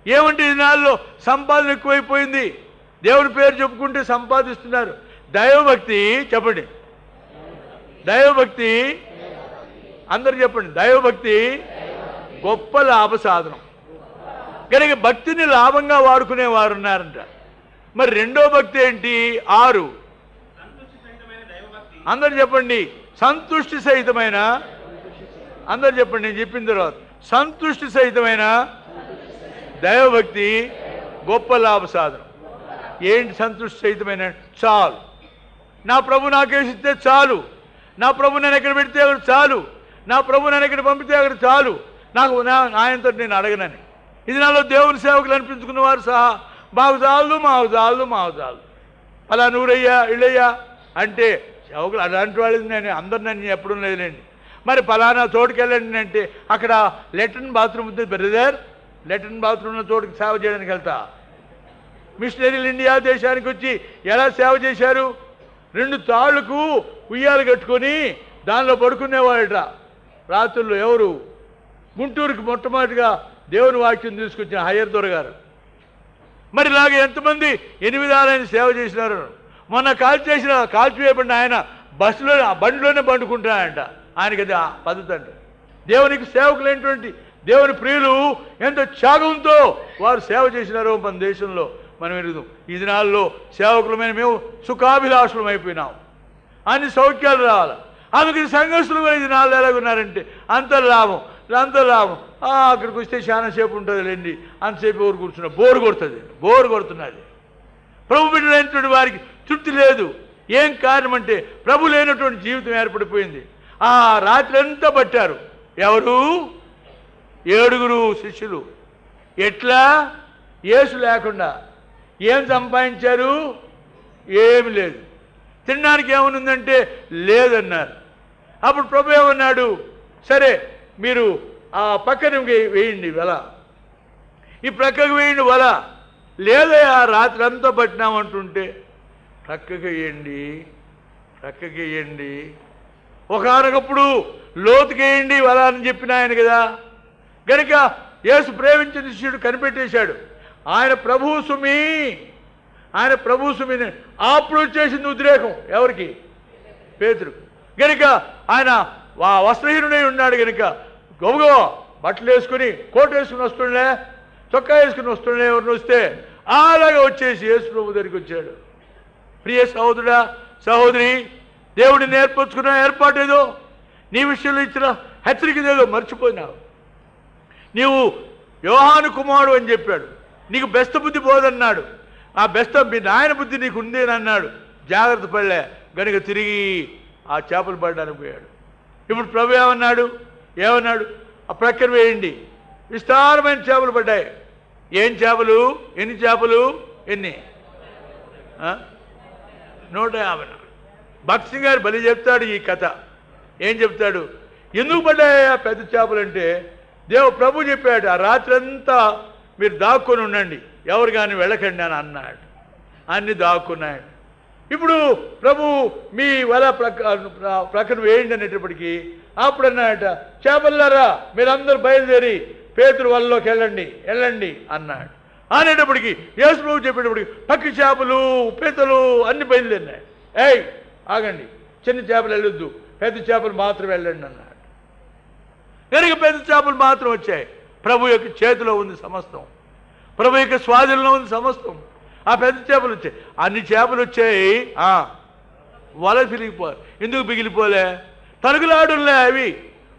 ఏమంటే ఈ నాళ్ళలో సంపాదన ఎక్కువైపోయింది. దేవుని పేరు చెప్పుకుంటే సంపాదిస్తున్నారు. దైవభక్తి చెప్పండి, దైవభక్తి అందరు చెప్పండి. దైవభక్తి గొప్ప లాభ సాధనం కనుక భక్తిని లాభంగా వాడుకునే వారు ఉన్నారంట. మరి రెండో భక్తి ఏంటి? 6 అందరు చెప్పండి. సంతుష్టి సహితమైన, అందరు చెప్పండి నేను చెప్పిన తర్వాత. సంతుష్టి సహితమైన దైవభక్తి గొప్ప లాభ సాధనం. ఏంటి సంతుష్టి సహితమైన? చాలు, నా ప్రభు నాకేసిస్తే చాలు, నా ప్రభు నేను ఎక్కడ పెడితే అక్కడ చాలు, నా ప్రభు నేను ఎక్కడ పంపితే అక్కడ చాలు, నాకు ఆయనతో నేను అడగనని. ఇది నాలో దేవుని సేవకులు అనిపించుకున్న వారు సహా మాకు చాలు అలా నూరయ్యా ఇళ్ళయ్యా అంటే సేవకులు అలాంటి వాళ్ళు. నేను అందరిని ఎప్పుడూ లేదులేండి. మరి ఫలానా చోటుకి వెళ్ళండి అంటే అక్కడ లెట్రిన్ బాత్రూమ్ ఉంది బ్రదర్, లెట్రిన్ బాత్రూమ్ ఉన్న చోటుకి సేవ చేయడానికి వెళ్తా. మిషనరీలు ఇండియా దేశానికి వచ్చి ఎలా సేవ చేశారు? 2 తాళ్ళకు ఉయ్యాలు కట్టుకొని దానిలో పడుకునేవాళ్ళట రాత్రుల్లో. ఎవరు? గుంటూరుకి మొట్టమొదటిగా దేవుని వాక్యం తీసుకొచ్చిన హయ్యర్ దొర గారు. మరి ఇలాగ ఎంతమంది 8 విధాలైన సేవ చేసినారు. మొన్న కాల్చివేయబడిన ఆయన బండిలోనే పండుకుంటాడంట. ఆయనకి అది పద్ధతి అంట. దేవునికి సేవకులైనటువంటి దేవుని ప్రియులు ఎంత త్యాగంతో వారు సేవ చేసినారో మన దేశంలో మనం ఎరుగుదాం. ఈ దినాల్లో సేవకులమైన మేము సుఖాభిలాషులం అయిపోయినాం. అన్ని సౌఖ్యాలు రావాలి. అందుకని సంఘస్థులు కూడా ఈ దినాల్లో ఎలాగున్నారంటే అంత లాభం. అక్కడికి వస్తే చాలా సేపు ఉంటుంది లేండి, అంతసేపు ఎవరు కూర్చున్నా బోరు కొడుతున్నది. ప్రభు బిడ్డలైనటువంటి వారికి తృప్తి లేదు. ఏం కారణం అంటే ప్రభు లేనటువంటి జీవితం ఏర్పడిపోయింది. ఆ రాత్రి అంతా పట్టారు. ఎవరు? 7 శిష్యులు. ఎట్లా? యేసు లేకుండా ఏం సంపాదించారు? ఏమి లేదు. తినడానికి ఏమనుందంటే లేదన్నారు. అప్పుడు ప్రభు ఏమన్నాడు? సరే మీరు ఆ పక్కన వేయండి వల, ఈ ప్రక్కకు వేయండి వల. లేదయా రాత్రి అంతా పట్టినామంటుంటే ప్రక్కకి వేయండి, ప్రక్కకి వేయండి, ఒకనొకప్పుడు లోతుకేయండి వల అని చెప్పిన ఆయన కదా. గనుక యేసు ప్రేమించిన శిష్యుడు కనిపెట్టేశాడు, ఆయన ప్రభువు సుమి, ఆయన ప్రభువు సుమిని. అప్పుడు వచ్చేసింది ఉద్రేకం. ఎవరికి? పేతురు. గనుక ఆయన వస్త్రహీనుడై ఉన్నాడు గనుక గొప్పగా బట్టలు వేసుకుని కోట్ వేసుకుని వస్తుండే, చొక్కా వేసుకుని వస్తుండే, ఎవరిని వస్తే అలాగా వచ్చేసి యేసు ప్రభు దగ్గరికి వచ్చాడు. ప్రియ సహోదరుడా, సహోదరి, దేవుడిని ఏర్పరచుకున్న ఏర్పాటు ఏదో, నీ విషయంలో ఇచ్చిన హెచ్చరిక ఏదో మర్చిపోయినావు. నీవు యోహాను కుమారుడు అని చెప్పాడు, నీకు బెస్త బుద్ధి పోదన్నాడు. ఆ బెస్త మీ నాయన బుద్ధి నీకు ఉందేని అన్నాడు. జాగ్రత్త పడలే గనుక తిరిగి ఆ చేపలు పడడానికి పోయాడు. ఇప్పుడు ప్రభు ఏమన్నాడు? ఆ ప్రక్కన వేయండి. విస్తారమైన చేపలు పడ్డాయి. ఏం చేపలు? ఎన్ని చేపలు? ఎన్ని? 150. భక్త్ సింగ్ గారు బలి చెప్తాడు ఈ కథ. ఏం చెప్తాడు? ఎందుకు పడ్డాయా పెద్ద చేపలు అంటే, ప్రభు చెప్పాడు, ఆ రాత్రి అంతా మీరు దాక్కొని ఉండండి, ఎవరు కానీ వెళ్ళకండి అని అన్నాడు. అన్ని దాక్కున్నాడు. ఇప్పుడు ప్రభు మీ వల ప్రక్కన వేయండి అనేటప్పటికీ అప్పుడు అన్నాడట, చేపల్లారా మీరందరూ బయలుదేరి పేతురు వలలోకి వెళ్ళండి అన్నాడు. అనేటప్పటికి యేసు ప్రభు చెప్పేటప్పటికి పక్కి చేపలు, పీతలు అన్ని బయలుదేరినాయి. ఆగండి, చిన్న చేపలు వెళ్ళొద్దు, పెద్ద చేపలు మాత్రం వెళ్ళండి అన్నాడు. కనుక పెద్ద చేపలు మాత్రం వచ్చాయి. ప్రభు యొక్క చేతిలో ఉంది సమస్తం, ప్రభు యొక్క స్వాధీనంలో ఉంది సమస్తం. ఆ పెద్ద చేపలు వచ్చాయి. అన్ని చేపలు వచ్చాయి. వల ఎందుకు పిగిలిపోలే? తనుకులాడులే, అవి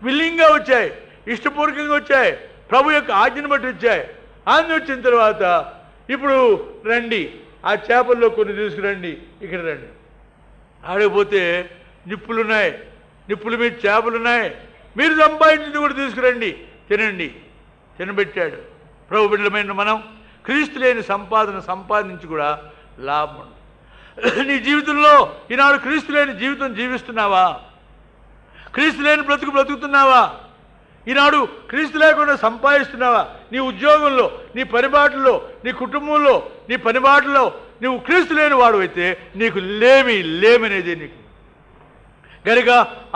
విల్లింగ్గా వచ్చాయి, ఇష్టపూర్వకంగా వచ్చాయి, ప్రభు యొక్క ఆజ్ఞను బట్టి వచ్చాయి. అన్ని వచ్చిన తర్వాత ఇప్పుడు రండి, ఆ చేపల్లో కొన్ని తీసుకురండి, ఇక్కడ రండి. ఆడకపోతే నిప్పులున్నాయి, నిప్పుల మీద చేపలున్నాయి, మీరు సంపాదించింది కూడా తీసుకురండి, తినండి. తినబెట్టాడు. ప్రభు బిడ్డలమైన మనం క్రీస్తు లేని సంపాదన సంపాదించి కూడా లాభం. నీ జీవితంలో ఈనాడు క్రీస్తు లేని జీవితం జీవిస్తున్నావా? క్రీస్తు లేని బ్రతుకుతున్నావా? ఈనాడు క్రీస్తు లేకుండా సంపాదిస్తున్నావా? నీ ఉద్యోగంలో, నీ పనిబాటులో, నీ కుటుంబంలో, నీ పనిబాటులో నువ్వు క్రీస్తు లేని వాడు అయితే నీకు లేమనేది నీకు. కనుక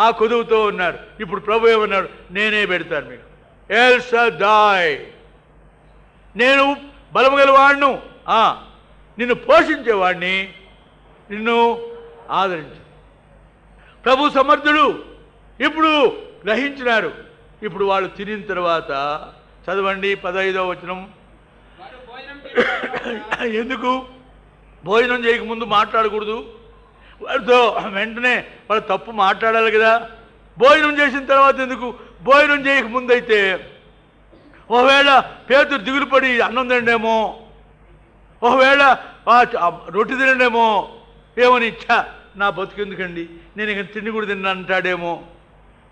ఆ కొదువుతో ఉన్నారు. ఇప్పుడు ప్రభు ఏమన్నాడు? నేనే పెడతాను మీకు. ఎల్ షద్దాయ్, నేను బలము గలవాడును, నిన్ను పోషించేవాడిని, నిన్ను ఆదరించు. ప్రభు సమర్థుడు. ఇప్పుడు గ్రహించినారు. ఇప్పుడు వాళ్ళు తినిన తర్వాత చదవండి 15వ వచనం. ఎందుకు భోజనం చేయకముందు మాట్లాడకూడదు? వాడితో వెంటనే వాళ్ళు తప్పు మాట్లాడాలి కదా. భోజనం చేసిన తర్వాత ఎందుకు? భోజనం చేయకముందు అయితే ఒకవేళ పేతురు దిగులు పడి అన్నం తినడేమో, ఒకవేళ రొట్టె తినడేమో, ఏమని ఇచ్చా నా బతుకెందుకండి, నేను ఇక తిండి కూడా తిన్నా అంటాడేమో.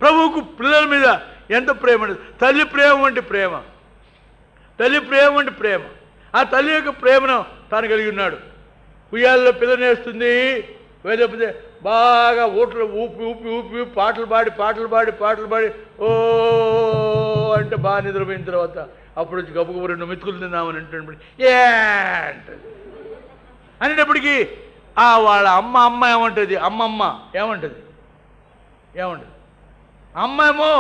ప్రభువుకు పిల్లల మీద ఎంత ప్రేమ! తల్లి ప్రేమ వంటి ప్రేమ, తల్లి ప్రేమ వంటి ప్రేమ. ఆ తల్లి యొక్క ప్రేమను తాను కలిగి ఉన్నాడు. ఉయ్యాలలో పిల్లనేస్తుంది, లేకపోతే బాగా ఊటలు ఊపి ఊపి ఊపి పాటలు పాడి ఓ అంటే బాగా నిద్రపోయిన తర్వాత అప్పుడు వచ్చి గబగబ 2 మెతుకులు తిన్నామని అంటున్నప్పుడు అంటది. అనేటప్పటికీ వాళ్ళ అమ్మ ఏమంటుంది? అమ్మమ్మ ఏమంటుంది? అమ్మ ఏమో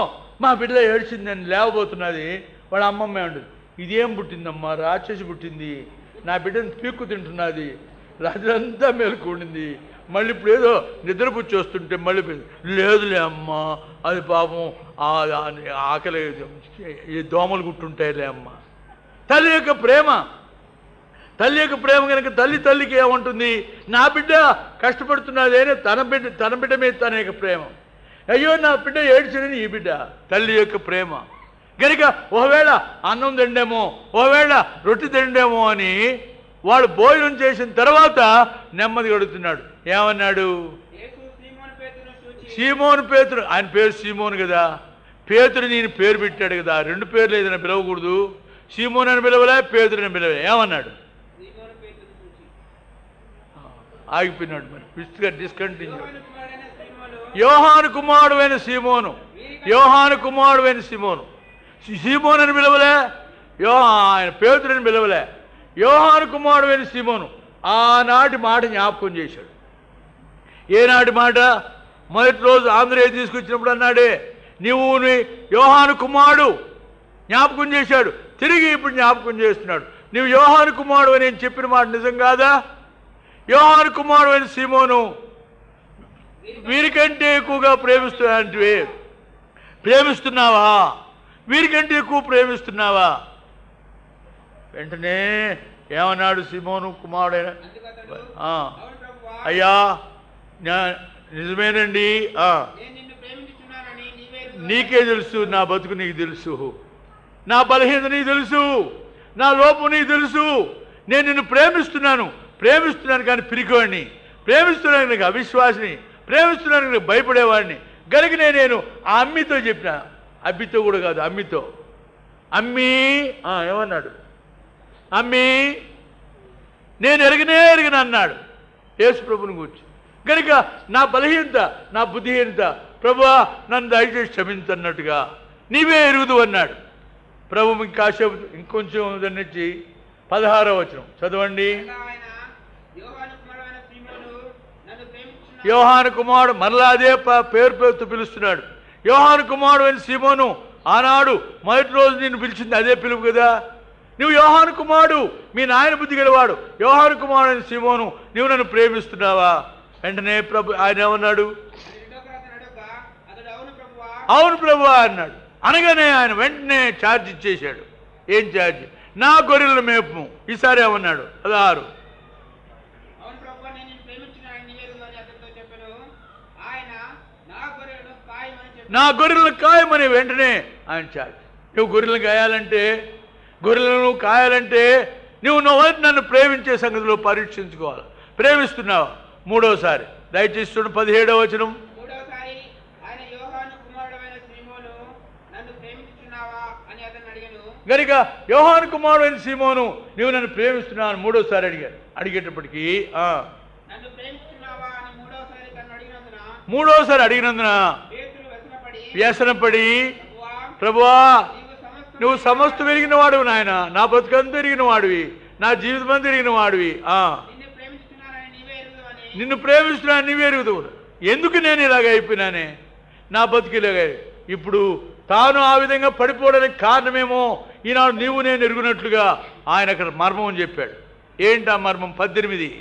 మా బిడ్డ ఏడ్చిందని లేవబోతున్నది. వాళ్ళ అమ్మమ్మ ఏమంటుంది? ఇదేం పుట్టిందమ్మా, రాక్షసి పుట్టింది, నా బిడ్డను పీక్కు తింటున్నది, రాత్రంతా మేలుకుండింది, మళ్ళీ ఇప్పుడు ఏదో నిద్రపుచ్చి వస్తుంటే మళ్ళీ లేదులే అమ్మ, అది పాపం ఆకలి ఈ దోమలు గుట్టుంటాయిలే అమ్మ. తల్లి యొక్క ప్రేమ కనుక తల్లికి ఏమంటుంది? నా బిడ్డ కష్టపడుతున్నది అని తన బిడ్డ మీద తన యొక్క ప్రేమ. అయ్యో నా బిడ్డ ఏడ్చినని ఈ బిడ్డ, తల్లి యొక్క ప్రేమ. కనుక ఒకవేళ అన్నం తిండేమో, ఒకవేళ రొట్టె తిండేమో అని వాడు భోజనం చేసిన తర్వాత నెమ్మది అడుగుతున్నాడు. ఏమన్నాడు? సీమోను పేతురు. ఆయన పేరు సీమోను కదా, పేతురు నేను పేరు పెట్టాడు కదా, 2 పేర్లు ఏదైనా పిలవకూడదు. సీమోను అని పిలవలే, పేతురు అని పిలవలే. ఏమన్నాడు? ఆగిపోయినాడు. మరి డిస్కంటిన్యూ. యోహాను కుమారుడైన సీమోను, యోహాను కుమారుడైన సీమోను. సీమోను అని పిలవలే, ఆయన పేతురుని పిలవలే, యోహాను కుమారుడైన సీమోను. ఆనాటి మాట జ్ఞాపకం చేశాడు. ఏనాటి మాట? మొదటి రోజు ఆంధ్రయ్య తీసుకొచ్చినప్పుడు అన్నాడే, నీవు యోహాను కుమారుడు జ్ఞాపకం చేశాడు. తిరిగి ఇప్పుడు జ్ఞాపకం చేస్తున్నాడు. నీవు యోహాను కుమారుడు అని నేను చెప్పిన మాట నిజం కాదా? యోహాను కుమారుడు అని సీమోను, వీరికంటే ఎక్కువగా ప్రేమిస్తున్నావా? వీరికంటే ఎక్కువ ప్రేమిస్తున్నావా? వెంటనే ఏమన్నాడు సీమోను కుమారుడైన, అయ్యా నిజమేనండి, నీకే తెలుసు, నా బతుకు నీకు తెలుసు, నా బలహీనత నీకు తెలుసు, నా లోపం నీకు తెలుసు. నేను నిన్ను ప్రేమిస్తున్నాను కానీ పిరికోవాడిని, ప్రేమిస్తున్నాను నీకు అవిశ్వాసిని, ప్రేమిస్తున్నాను నీకు భయపడేవాడిని. గలిగినే నేను ఆ అమ్మితో చెప్పిన, అబ్బితో కూడా కాదు, అమ్మితో. అమ్మి ఏమన్నాడు? అమ్మి నేను ఎరిగిన అన్నాడు యేసు ప్రభుని గురించి. కనుక నా బలహీనత, నా బుద్ధిహీనత ప్రభువా నన్ను దయచేసి క్షమించన్నట్టుగా నీవే ఎరుగుదు అన్నాడు. ప్రభు కాసేపు ఇంకొంచెం దాన్నిచ్చి 16వ వచనం చదవండి. యోహాను కుమారుడు, మరలా అదే పేరుతో పిలుస్తున్నాడు. యోహాను కుమారుడు అని సీమోను, ఆనాడు మొదటి రోజు నిన్ను పిలిచింది అదే పిలుపు కదా. నువ్వు యోహాను కుమారుడు, మీ నాయన బుద్ధి గలవాడు యోహాను కుమారుడు అని సీమోను, నువ్వు నన్ను ప్రేమిస్తున్నావా? వెంటనే ప్రభు ఆయన ఏమన్నాడు? అవును ప్రభువా అన్నాడు. అనగానే ఆయన వెంటనే ఛార్జ్ ఇచ్చేశాడు. ఏం ఛార్జ్? నా గొర్రెల మేపు. ఈసారి ఏమన్నాడు? 16. నా గొర్రెలను కాయమని వెంటనే ఆయన ఛార్జ్. నువ్వు గొర్రెలను కాయాలంటే, గొర్రెలను కాయాలంటే నువ్వు నన్ను ప్రేమించే సంగతిలో పరీక్షించుకోవాలి. ప్రేమిస్తున్నావా? మూడోసారి దయచేసి 17వ వచనం. గనుక యోహాను కుమారుడు అయిన సీమోను, నువ్వు నన్ను ప్రేమిస్తున్నావు మూడోసారి అడిగేటప్పటికీ మూడోసారి అడిగినందున వ్యసనపడి, ప్రభువా నువ్వు సమస్తం ఎరిగిన వాడివి నాయన, నా బతుకంతా ఎరిగిన వాడివి, నా జీవితం ఎరిగిన వాడివి, నిన్ను ప్రేమిస్తున్నాను నీవే ఎరుగుదు. ఎందుకు నేను ఇలాగ అయిపోయినానే, నా బతుకు ఇలాగ. ఇప్పుడు తాను ఆ విధంగా పడిపోవడానికి కారణమేమో ఈనాడు నీవు నేను ఎరుగునట్లుగా ఆయన అక్కడ మర్మం అని చెప్పాడు. ఏంటి ఆ మర్మం? 18.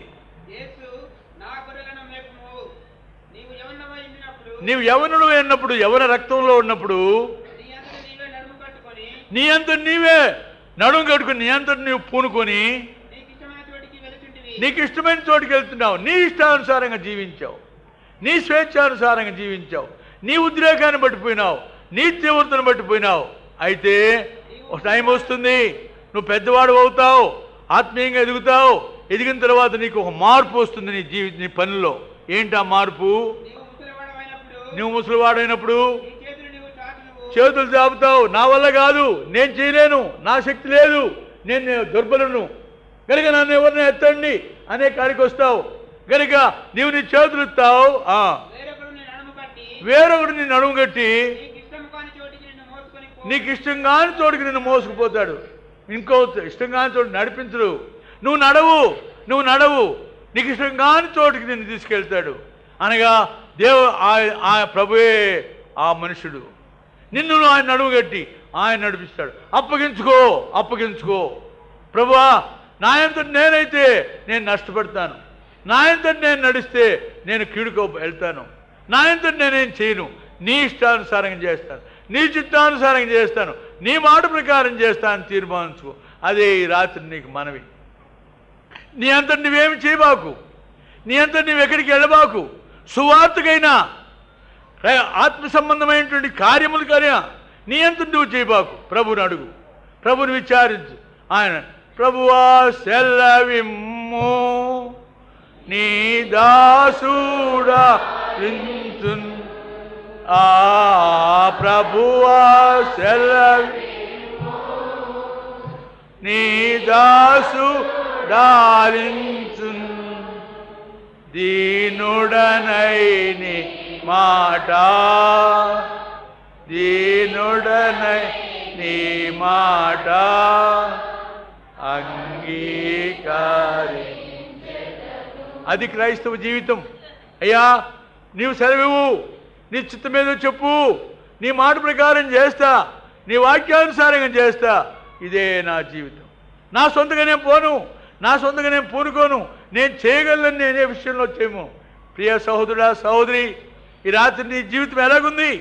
నీవు యవనుడు అయినప్పుడు, యవన రక్తంలో ఉన్నప్పుడు నీ అంత నీవే నడుము కట్టుకుని, నీ అంత నీవు పూనుకొని నీకు ఇష్టమైన చోటుకి వెళ్తున్నావు. నీ ఇష్టానుసారంగా జీవించావు, నీ స్వేచ్ఛానుసారంగా జీవించావు, నీ ఉద్రేకాన్ని పట్టిపోయినావు, నీ తీవ్రతను పట్టిపోయినావు. అయితే ఒక టైం వస్తుంది, నువ్వు పెద్దవాడు అవుతావు, ఆత్మీయంగా ఎదుగుతావు. ఎదిగిన తర్వాత నీకు ఒక మార్పు వస్తుంది నీ పనిలో. ఏంటి ఆ మార్పు? నువ్వు ముసలివాడైనప్పుడు చేతులు చాపుతావు. నా వల్ల కాదు, నేను చేయలేను, నా శక్తి లేదు, నేను దుర్బలను, కనుక నన్ను ఎవరిని ఎత్తండి అనే కాడికి వస్తావు. కనుక నీవు నీ చేతులు ఇస్తావు, వేరొకడు నీ నడుము కట్టి నీకు ఇష్టం కాని చోటుకి నిన్ను మోసుకుపోతాడు. ఇంకో ఇష్టం కాని చోటు నడిపించడు. నువ్వు నడవు, నీకు ఇష్టం కాని చోటుకి నిన్ను తీసుకెళ్తాడు. అనగా ఆ ప్రభువే ఆ మనుషుడు. నిన్ను ఆయన నడుము కట్టి ఆయన నడిపిస్తాడు. అప్పగించుకో ప్రభువా, నా అంతటి నేనైతే నేను నష్టపడతాను, నా అంతటి నేను నడిస్తే నేను కీడుకో వెళ్తాను, నా అంతటి నేనేం చేయను, నీ ఇష్టానుసారంగా చేస్తాను, నీ చిత్తానుసారంగా చేస్తాను, నీ మాట ప్రకారం చేస్తాను తీర్మానించుకో. అదే ఈ రాత్రి నీకు మనవి. నీ అంతటి నువ్వేమి చేయబాకు, నీ అంతటి నువ్వు ఎక్కడికి వెళ్ళబాకు. సువార్తకైనా ఆత్మ సంబంధమైనటువంటి కార్యములకైనా నీ అంతటి నువ్వు చేయబాకు. ప్రభుని అడుగు, ప్రభుని విచారించు. ఆయన ప్రభువా సెలవిమ్ము, నీ దాసుడా వింతున్. ప్రభువా సెలవిమ్ము, నీ దాసుడా వింతున్. దీనుడనై నీ మాట దీనుడనై నీ మాట అంగీకారి. అది క్రైస్తవ జీవితం. అయ్యా నీవు సెలవు, నీ చిత్తం మీద చెప్పు, నీ మాట ప్రకారం చేస్తా, నీ వాక్యానుసారంగా చేస్తా. ఇదే నా జీవితం. నా సొంతగా నేను పోను, నా సొంతగా నేను పూనుకోను. నేను చేయగలను నేనే విషయంలో చేయము. ప్రియ సహోదరుడా సహోదరి, ఈ రాత్రి నీ జీవితం ఎలాగుంది?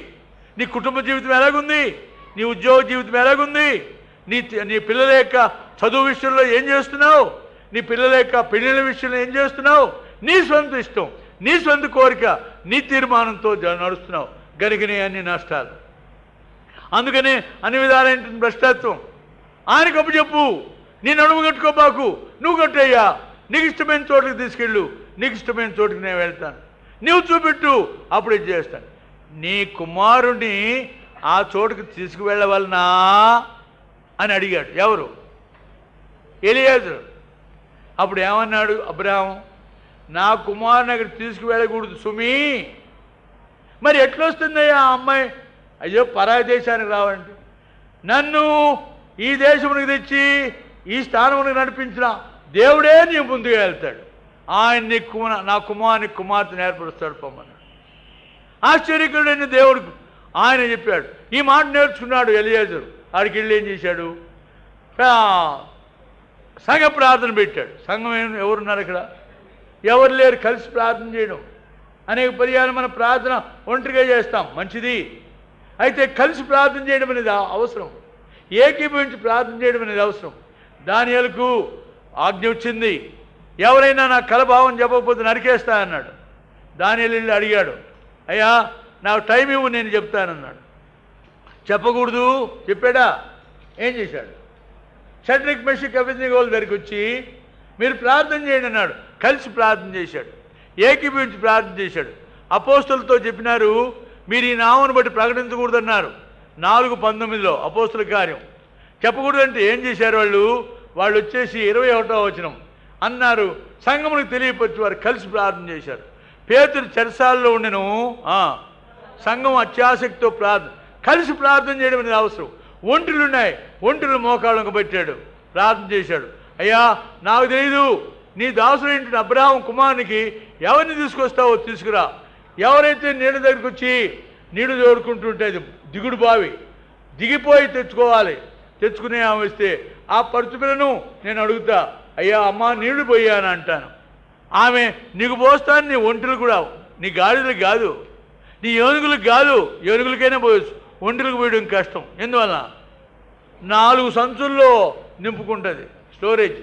నీ కుటుంబ జీవితం ఎలాగుంది? నీ ఉద్యోగ జీవితం ఎలాగుంది? నీ పిల్లల యొక్క చదువు విషయంలో ఏం చేస్తున్నావు? నీ పిల్లల యొక్క పెళ్ళిళ్ళ విషయంలో ఏం చేస్తున్నావు? నీ సొంత ఇష్టం, నీ సొంత కోరిక, నీ తీర్మానంతో నడుస్తున్నావు. గరిగినే అన్ని నష్టాలు. అందుకనే అన్ని విధాలైన భ్రష్టత్వం. ఆయనకు అప్పచెప్పు. నీ నడుము కట్టుకోబాకు, నువ్వు కట్టయ్యా. నీకు ఇష్టమైన చోటుకి తీసుకెళ్ళు, నీకు ఇష్టమైన చోటుకి నేను వెళ్తాను, నువ్వు చూపెట్టు, అప్పుడు ఇది చేస్తాను. నీ కుమారుణ్ణి ఆ చోటుకి తీసుకువెళ్ళవలనా అని అడిగాడు. ఎవరు? ఎలియాజరు. అప్పుడు ఏమన్నాడు అబ్రాహాము? నా కుమారుని అక్కడ తీసుకువెళ్ళకూడదు సుమీ. మరి ఎట్లొస్తుందయ్యా ఆ అమ్మాయి? అయ్యో పరాయి దేశానికి రావండి, నన్ను ఈ దేశమునికి తెచ్చి ఈ స్థానమునికి నడిపించిన దేవుడే నీ ముందుగా వెళ్తాడు. ఆయన నా కుమారుని కుమార్తెను ఏర్పరుస్తాడు పొమ్మన్నాడు. ఆశ్చర్యకరుడైన దేవుడు ఆయన చెప్పాడు. ఈ మాట నేర్చుకున్నాడు ఎలియాజరు. ఆడికి వెళ్ళి ఏం చేశాడు? సంఘ ప్రార్థన పెట్టాడు. సంఘం ఎవరున్నారు ఇక్కడ? ఎవరు లేరు. కలిసి ప్రార్థన చేయడం. అనేక పర్యాలు మన ప్రార్థన ఒంటరిగా చేస్తాం, మంచిది. అయితే కలిసి ప్రార్థన చేయడం అనేది అవసరం. ఏకీభవించి ప్రార్థన చేయడం అనేది అవసరం. దానియేలుకు ఆజ్ఞ వచ్చింది, ఎవరైనా నా కలభావం చెప్పకపోతే నరికేస్తా అన్నాడు. దానియేలు వెళ్ళి అడిగాడు, అయ్యా నాకు టైం ఇవ్వు, నేను చెప్తానన్నాడు. చెప్పకూడదు చెప్పాడా? ఏం చేశాడు? షడ్రక్ మెషక్ అబేద్నెగోల దగ్గరికి వచ్చి మీరు ప్రార్థన చేయండి అన్నాడు. కలిసి ప్రార్థన చేశాడు, ఏకీభవించి ప్రార్థన చేశాడు. అపోస్తులతో చెప్పినారు, మీరు ఈ నామను బట్టి ప్రకటించకూడదన్నారు. 4:19 అపోస్తుల కార్యం. చెప్పకూడదంటే ఏం చేశారు వాళ్ళు? వాళ్ళు వచ్చేసి 21వ వచనం అన్నారు, సంఘమునికి తెలియపరిచి వారు కలిసి ప్రార్థన చేశారు. పేతురు చెరసాలలో ఉండెను. సంఘం అత్యాసక్తితో కలిసి ప్రార్థన చేయడం అనేది అవసరం. ఒంటెలు ఉన్నాయి, ఒంటెలు మోకాళ్ళకు పెట్టాడు, ప్రార్థన చేశాడు. అయ్యా నాకు తెలీదు, నీ దాసుడైన అబ్రాహాము కుమారునికి ఎవరిని తీసుకొస్తావో తీసుకురా. ఎవరైతే నీళ్ళ దగ్గరికి వచ్చి నీళ్లు తోడుకుంటుంటే దిగుడు బావి దిగిపోయి తెచ్చుకోవాలి. తెచ్చుకునే ఆమె వస్తే ఆ పరుచుపిల్లను నేను అడుగుతా, అయ్యా అమ్మ నీళ్లు పోయాను అంటాను. ఆమె నీకు పోస్తాను. నీ ఒంటెలు కూడా, నీ గాడిదలకు కాదు, నీ ఏనుగులకు కాదు. ఏనుగులకైనా పోయచ్చు, ఒంటెలకు పోయడం కష్టం. ఎందువల్ల? 4 సంచుల్లో నింపుకుంటుంది స్టోరేజ్.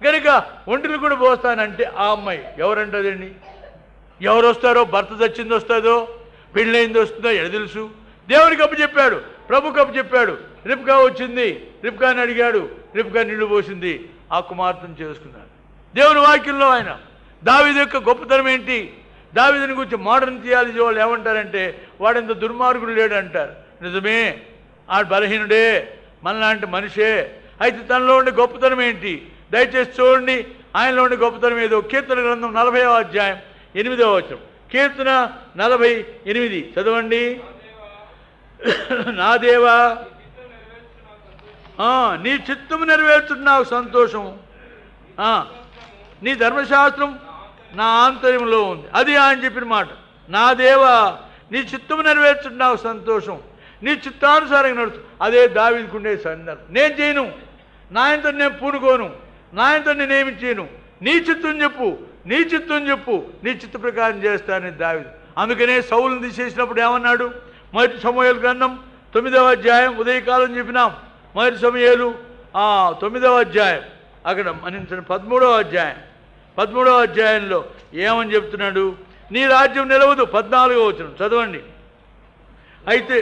కనుక ఒంటెలు కూడా పోస్తానంటే ఆ అమ్మాయి ఎవరంటుందండి? ఎవరు వస్తారో, భర్త చచ్చింది వస్తుందో, పెళ్ళైంది వస్తుందో ఎడ తెలుసు? దేవునికి అప్పు చెప్పాడు, ప్రభుకి అప్పు చెప్పాడు. రిబ్కా వచ్చింది, రిబ్కాని అడిగాడు, రిబ్కా నీళ్లు పోసింది, ఆ కుమార్తెను చేసుకున్నాడు. దేవుని వాక్యంలో ఆయన దావీదు యొక్క గొప్పతనం ఏంటి? దావీదుని గురించి మోడర్న్ థియాలజీ వాళ్ళు ఏమంటారంటే వాడెంత దుర్మార్గుడు లేడు అంటారు. నిజమే, ఆ బలహీనుడే, మనలాంటి మనిషే. అయితే తనలో ఉండే గొప్పతనం ఏంటి? దయచేసి చూడండి, ఆయనలో ఉండే గొప్పతనం ఏదో. కీర్తన గ్రంథం 40వ అధ్యాయం 8వ వచనం. కీర్తన 48 చదవండి. నా దేవా, నీ చిత్తము నెరవేర్చుట నాకు సంతోషం. నీ ధర్మశాస్త్రం నా ఆంతర్యంలో ఉంది. అది ఆయన చెప్పిన మాట. నా దేవా, నీ చిత్తము నెరవేర్చుట నాకు సంతోషం, నీ చిత్తానుసారంగా నడుచు. అదే దావీదుకుండే సందర్భం. నేను చేయను, నా ఇంత నేను పూనుకోను, నా ఇంత నేనేమి చేయను, నీ చిత్తం చెప్పు, నీ చిత్తం చెప్పు, నీ చిత్త ప్రకారం చేస్తానని దావీదు. అందుకనే సౌలును తీసేసినప్పుడు ఏమన్నాడు? 1 సమూయేలు గ్రంథం 9వ అధ్యాయం, ఉదయకాలం చెప్పినాం. 1 సమూయేలు 9వ అధ్యాయం, అక్కడ మన్నించిన 13వ అధ్యాయం, 13వ అధ్యాయంలో ఏమని చెప్తున్నాడు? నీ రాజ్యం నిలవదు. 14వ వచనం చదవండి. అయితే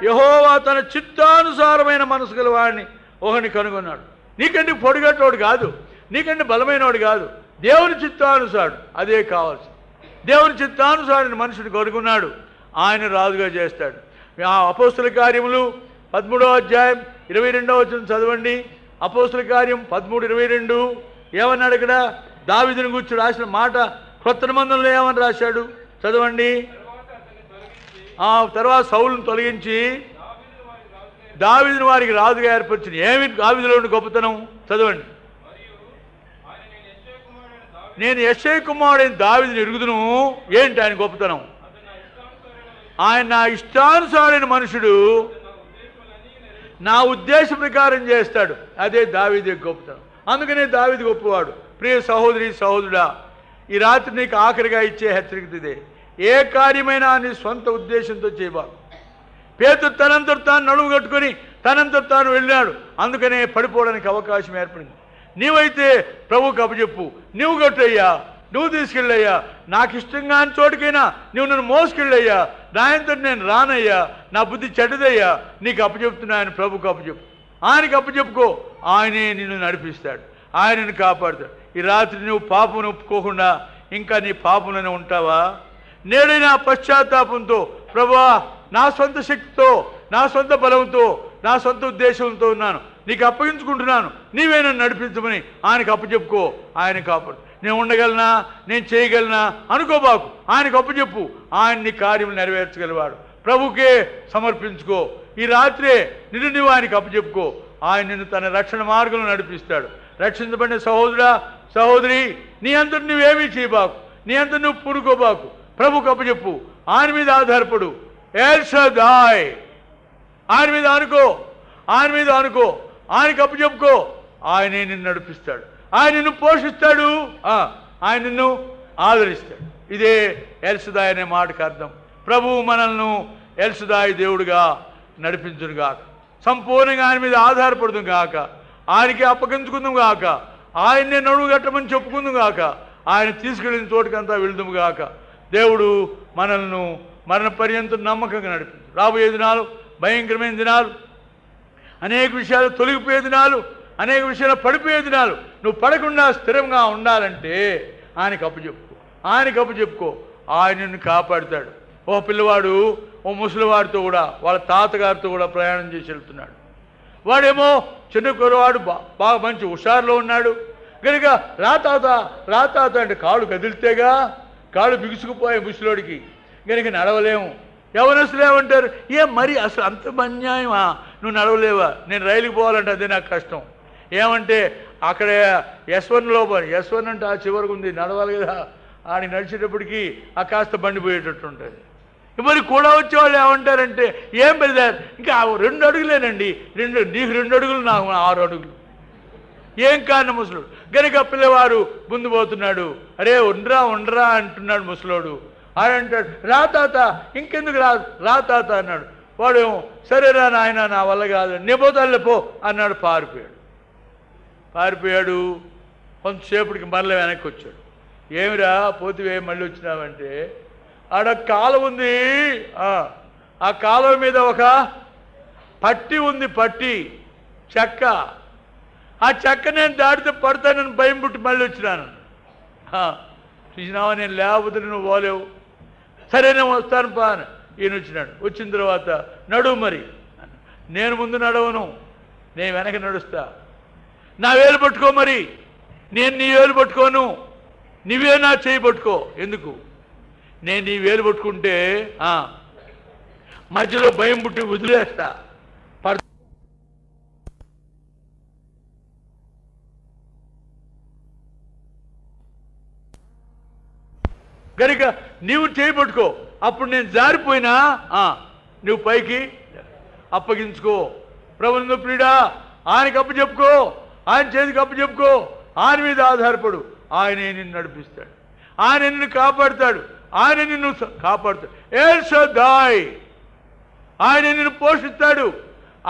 యెహోవా తన చిత్తానుసారమైన మనసు గల వాడిని ఒకరిని కనుగొన్నాడు. నీకంటే పొడిగట్టోడు కాదు, నీకంటే బలమైనవాడు కాదు, దేవుని చిత్తానుసారుడు. అదే కావాల్సి. దేవుని చిత్తానుసారుని మనుషుని కనుగొన్నాడు, ఆయన రాజుగా చేస్తాడు. ఆ అపోస్తుల కార్యములు 13వ అధ్యాయం 22వ వచనం చదవండి. అపోస్తుల కార్యం 13:22 ఏమన్నాడు ఇక్కడ? దావీదుని గురించి రాసిన మాట కొత్త నిబంధనలో ఏమని రాశాడు? చదవండి. ఆ తర్వాత సౌలును తొలగించి దావీదుని వారికి రాజుగా ఏర్పరిచిన. ఏమి దావీదులోని గొప్పతనం? చదవండి. నేను యెషయా కుమారుడైన దావీదుని ఎరుగుదును. ఏంటి ఆయన గొప్పతనం? ఆయన నా ఇష్టానుసారైన మనుషుడు, నా ఉద్దేశ ప్రకారం చేస్తాడు. అదే దావీదు గొప్పతనం. అందుకనే దావీదు గొప్పవాడు. ప్రియ సహోదరి సహోదరుడా, ఈ రాత్రి నీకు ఆఖరిగా ఇచ్చే హెచ్చరిక ఇదే. ఏ కార్యమైనా నీ సొంత ఉద్దేశంతో చేయబాకు. పేతురు తనంతట తాను నడుము కట్టుకొని తనంతట తాను వెళ్ళినాడు. అందుకనే పడిపోవడానికి అవకాశం ఏర్పడింది. నీవైతే ప్రభువుకు అప్పచెప్పు. నువ్వు కట్టయ్యా, నువ్వు తీసుకెళ్ళయ్యా, నాకు ఇష్టం కాని చోటుకైనా నువ్వు నన్ను మోసుకెళ్ళయ్యా, నా అంతటి నేను రానయ్యా, నా బుద్ధి చెడ్డదయ్యా, నీకు అప్పచెప్తున్నా ఆయన ప్రభువుకు అప్పచెప్పు. ఆయనకి అప్పచెప్పుకో, ఆయనే నిన్ను నడిపిస్తాడు, ఆయనను కాపాడుతాడు. ఈ రాత్రి నువ్వు పాపను ఒప్పుకోకుండా ఇంకా నీ పాపంలోనే ఉంటావా? నేడైనా పశ్చాత్తాపంతో, ప్రభువా నా సొంత శక్తితో, నా సొంత బలంతో, నా సొంత ఉద్దేశంతో ఉన్నాను, నీకు అప్పగించుకుంటున్నాను, నీవే నన్ను నడిపించమని ఆయనకు అప్పచెప్పుకో, ఆయన కాపాడు. నేను ఉండగలనా, నేను చేయగలనా అనుకోబాకు, ఆయనకు అప్పచెప్పు. ఆయన నీ కార్యములు నెరవేర్చగలవాడు. ప్రభుకే సమర్పించుకో. ఈ రాత్రే నిన్ను నువ్వు ఆయనకు అప్పచెప్పుకో. ఆయన నిన్ను తన రక్షణ మార్గంలో నడిపిస్తాడు. రక్షించబడిన సహోదరా సహోదరి, నీ అంతటి నువ్వేమీ చేయబాకు, నీ అంత నువ్వు పురుకోబాకు. ప్రభుకు అప్పచెప్పు, ఆయన మీద ఆధారపడు. ఎల్ షదాయ్, ఆయన మీద అనుకో, ఆయన మీద అనుకో, ఆయనకు అప్పచెప్పుకో. ఆయనే నిన్ను నడిపిస్తాడు, ఆయన నిన్ను పోషిస్తాడు, ఆయన నిన్ను ఆదరిస్తాడు. ఇదే ఎల్ షదాయ్ అనే మాటకు అర్థం. ప్రభువు మనల్ని ఎల్ షదాయ్ దేవుడుగా నడిపించును గాక, సంపూర్ణంగా ఆయన మీద ఆధారపడుతుంది గాక, ఆయనకి అప్పగించుకుందాం గాక, ఆయన్నే నడువు కట్టమని చెప్పుకుందాం గాక, ఆయన తీసుకెళ్ళిన చోటుకంతా వెళ్దాము గాక. దేవుడు మనల్ని మరణ పర్యంతం నమ్మకంగా నడిపించు. రాబోయే దినాలు భయంకరమైన దినాలు, అనేక విషయాలు తొలగిపోయే దినాలు, అనేక విషయాలు పడిపోయే దినాలు. నువ్వు పడకుండా స్థిరంగా ఉండాలంటే ఆయనకు అప్పచెప్పుకో, ఆయనకు అప్పచెప్పుకో. ఆయన నిన్ను కాపాడుతాడు. ఓ పిల్లవాడు ఓ ముసలివాడితో కూడా, వాళ్ళ తాతగారితో కూడా ప్రయాణం చేసి వెళ్తున్నాడు. వాడేమో చిన్న కుర్రవాడు, బాగా మంచి హుషారులో ఉన్నాడు కనుక రా తాత అంటే కాళ్ళు కదిలితేగా, కాళ్ళు బిగుసుకుపోయే ముసలోడికి కనుక నడవలేము. యవనస్తులు ఏమంటారు, మరి అసలు అంత అన్యాయమా, నువ్వు నడవలేవా, నేను రైలుకి పోవాలంటే అదే నాకు కష్టం. ఏమంటే అక్కడ యశ్వన్లో యశ్వన్ అంటే ఆ చివరికి ఉంది, నడవాలి కదా, ఆడికి నడిచేటప్పటికి ఆ కాస్త బండిపోయేటట్టు ఉంటుంది. మరి కూడా వచ్చేవాళ్ళు ఏమంటారంటే, ఏం పెడతారు, ఇంకా 2 అడుగులేనండి, నీకు 2 అడుగులు, నాకు 6 అడుగులు. ఏం కారణం ముసలోడు కనుక పిల్లవాడు ముందు పోతున్నాడు. అరే ఉండరా అంటున్నాడు ముసలోడు. ఆడంటాడు, రా తాత, ఇంకెందుకు రా తాత అన్నాడు. వాడేమో సరేరా నాయన, నా వల్ల కాదు, నే పోతానులే పో అన్నాడు. పారిపోయాడు. కొంతసేపటికి మళ్ళీ వెనక్కి వచ్చాడు. ఏమిరా పోతివే మళ్ళీ వచ్చినావంటే, ఆడ కాలువ ఉంది, ఆ కాలువ మీద ఒక పట్టి ఉంది, పట్టి చెక్క. ఆ చెక్క నేను దాటితే పడతానని భయం పుట్టి మళ్ళీ వచ్చినాను. చూసినావా, నేను లేకపోతే నువ్వు పోలేవు, సరే నేను వస్తాను పా అని ఈయన వచ్చినాడు. వచ్చిన తర్వాత నడువు మరి. నేను ముందు నడవను, నేను వెనక నడుస్తా. నా వేలు పట్టుకో మరి, నేను నీ వేలు పట్టుకోను, నీవే నా చేయి పట్టుకో. ఎందుకు? నేను నీ వేలు పట్టుకుంటే మధ్యలో భయం పుట్టి వదిలేస్తా. కనుక నీవు చేయి పట్టుకో, అప్పుడు నేను జారిపోయినా నువ్వు పైకి అప్పగించుకో. ప్రభువు ప్రియుడా, ఆయనకి అప్పచెప్పుకో, ఆయన చేతికి అప్పచెప్పుకో, ఆయన మీద ఆధారపడు. ఆయనే నిన్ను నడిపిస్తాడు, ఆయన నిన్ను కాపాడుతాడు, ఆయన నిన్ను కాపాడుతాడు. ఎల్ షదాయ్, ఆయన నిన్ను పోషిస్తాడు,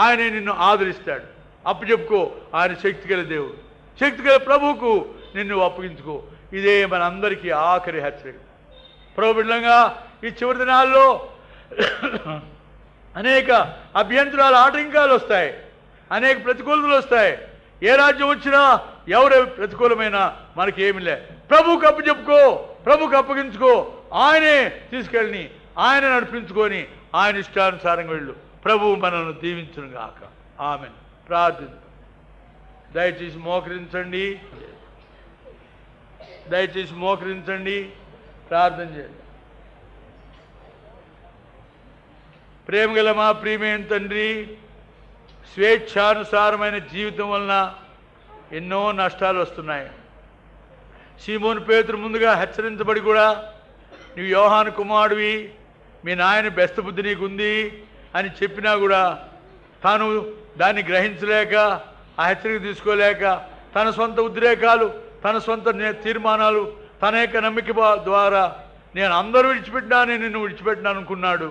ఆయనే నిన్ను ఆదరిస్తాడు. అప్పచెప్పుకో. ఆయన శక్తి గల దేవుడు, శక్తి గల ప్రభువుకు నిన్ను అప్పగించుకో. ఇదే మనందరికీ ఆఖరి హెచ్చరిక. ప్రభు బిడ్డలంగా ఈ చివరి దినాల్లో అనేక అభ్యంతరాలు, ఆటంకాలు వస్తాయి, అనేక ప్రతికూలతలు వస్తాయి. ఏ రాజ్యం వచ్చినా, ఎవరు ప్రతికూలమైనా మనకేమి లే. ప్రభువుకు అప్పచెప్పుకో, ప్రభువుకు అప్పగించుకో. ఆయనే తీసుకెళ్ళి, ఆయన నడిపించుకొని, ఆయన ఇష్టానుసారంగా వెళ్ళు. ప్రభువు మనల్ని దీవించును గాక. ఆమేన్. ప్రార్థించు. దయచేసి మోకరించండి. దయచేసి మోకరించండి, ప్రార్థన చేయండి. ప్రేమగల మా ప్రియమైన తండ్రి, స్వేచ్ఛానుసారమైన జీవితం వలన ఎన్నో నష్టాలు వస్తున్నాయి. సీమోను పేతురు ముందుగా హెచ్చరించబడి కూడా, నువ్వు యోహాను కుమారుడివి, మీ నాయన బెస్తబుద్ధి నీకుంది అని చెప్పినా కూడా తాను దాన్ని గ్రహించలేక, ఆ హెచ్చరిక తీసుకోలేక, తన సొంత ఉద్రేకాలు, తన సొంత తీర్మానాలు, తన యొక్క నమ్మిక ద్వారా నేను అందరూ విడిచిపెట్టినా నేను నిన్ను విడిచిపెట్టినా అనుకున్నాడు.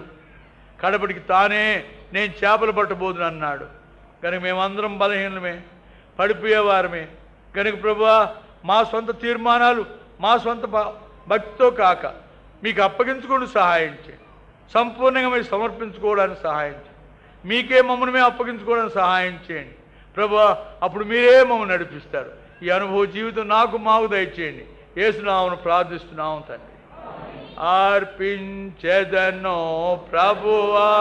కడపటికి తానే నేను చేపలు పట్టబోదును అన్నాడు. కనుక మేమందరం బలహీనమే, పడిపోయేవారమే. కనుక ప్రభువా, మా సొంత తీర్మానాలు, మా సొంత భక్తితో కాక మీకు అప్పగించుకోవడం సహాయం చేయండి. సంపూర్ణంగా మీరు సమర్పించుకోవడానికి సహాయం చేయండి. మీకే మమ్మల్ని మేము అప్పగించుకోవడానికి సహాయం చేయండి ప్రభువా. అప్పుడు మీరే మమ్మల్ని నడిపిస్తారు. ఈ అనుభవ జీవితం నాకు మాకు దయచేయండి. యేసునామమున ప్రార్థిస్తున్నాము తండ్రి. అర్పించెదను ప్రభువా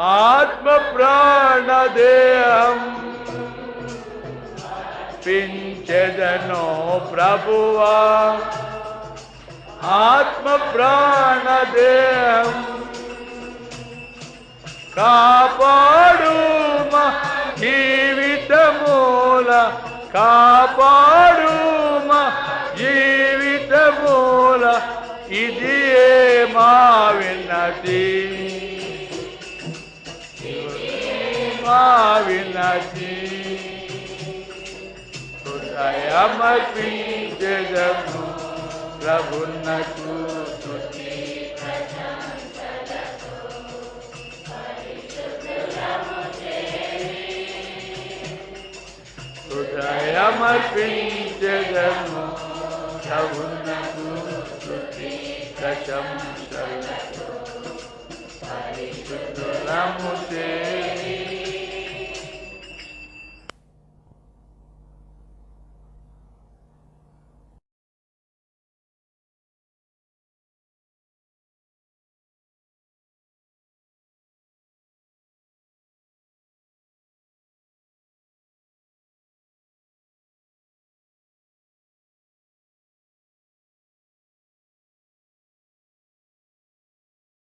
ఆత్మ ప్రాణ దేహం, అర్పించెదను ప్రభువా ఆత్మ ప్రాణ దేహం. కాపాడు మా జీవితమూల, కాపాడు మా జీవితమూల, ఇది మా విన్నతి, మా విన్నతి. హృదయమర్పించెదను ప్రభునకు స్తుతి, హృదయమర్పించెదను ప్రభునకు స్తుతి ప్రశంసలు, పరిశుద్ధులము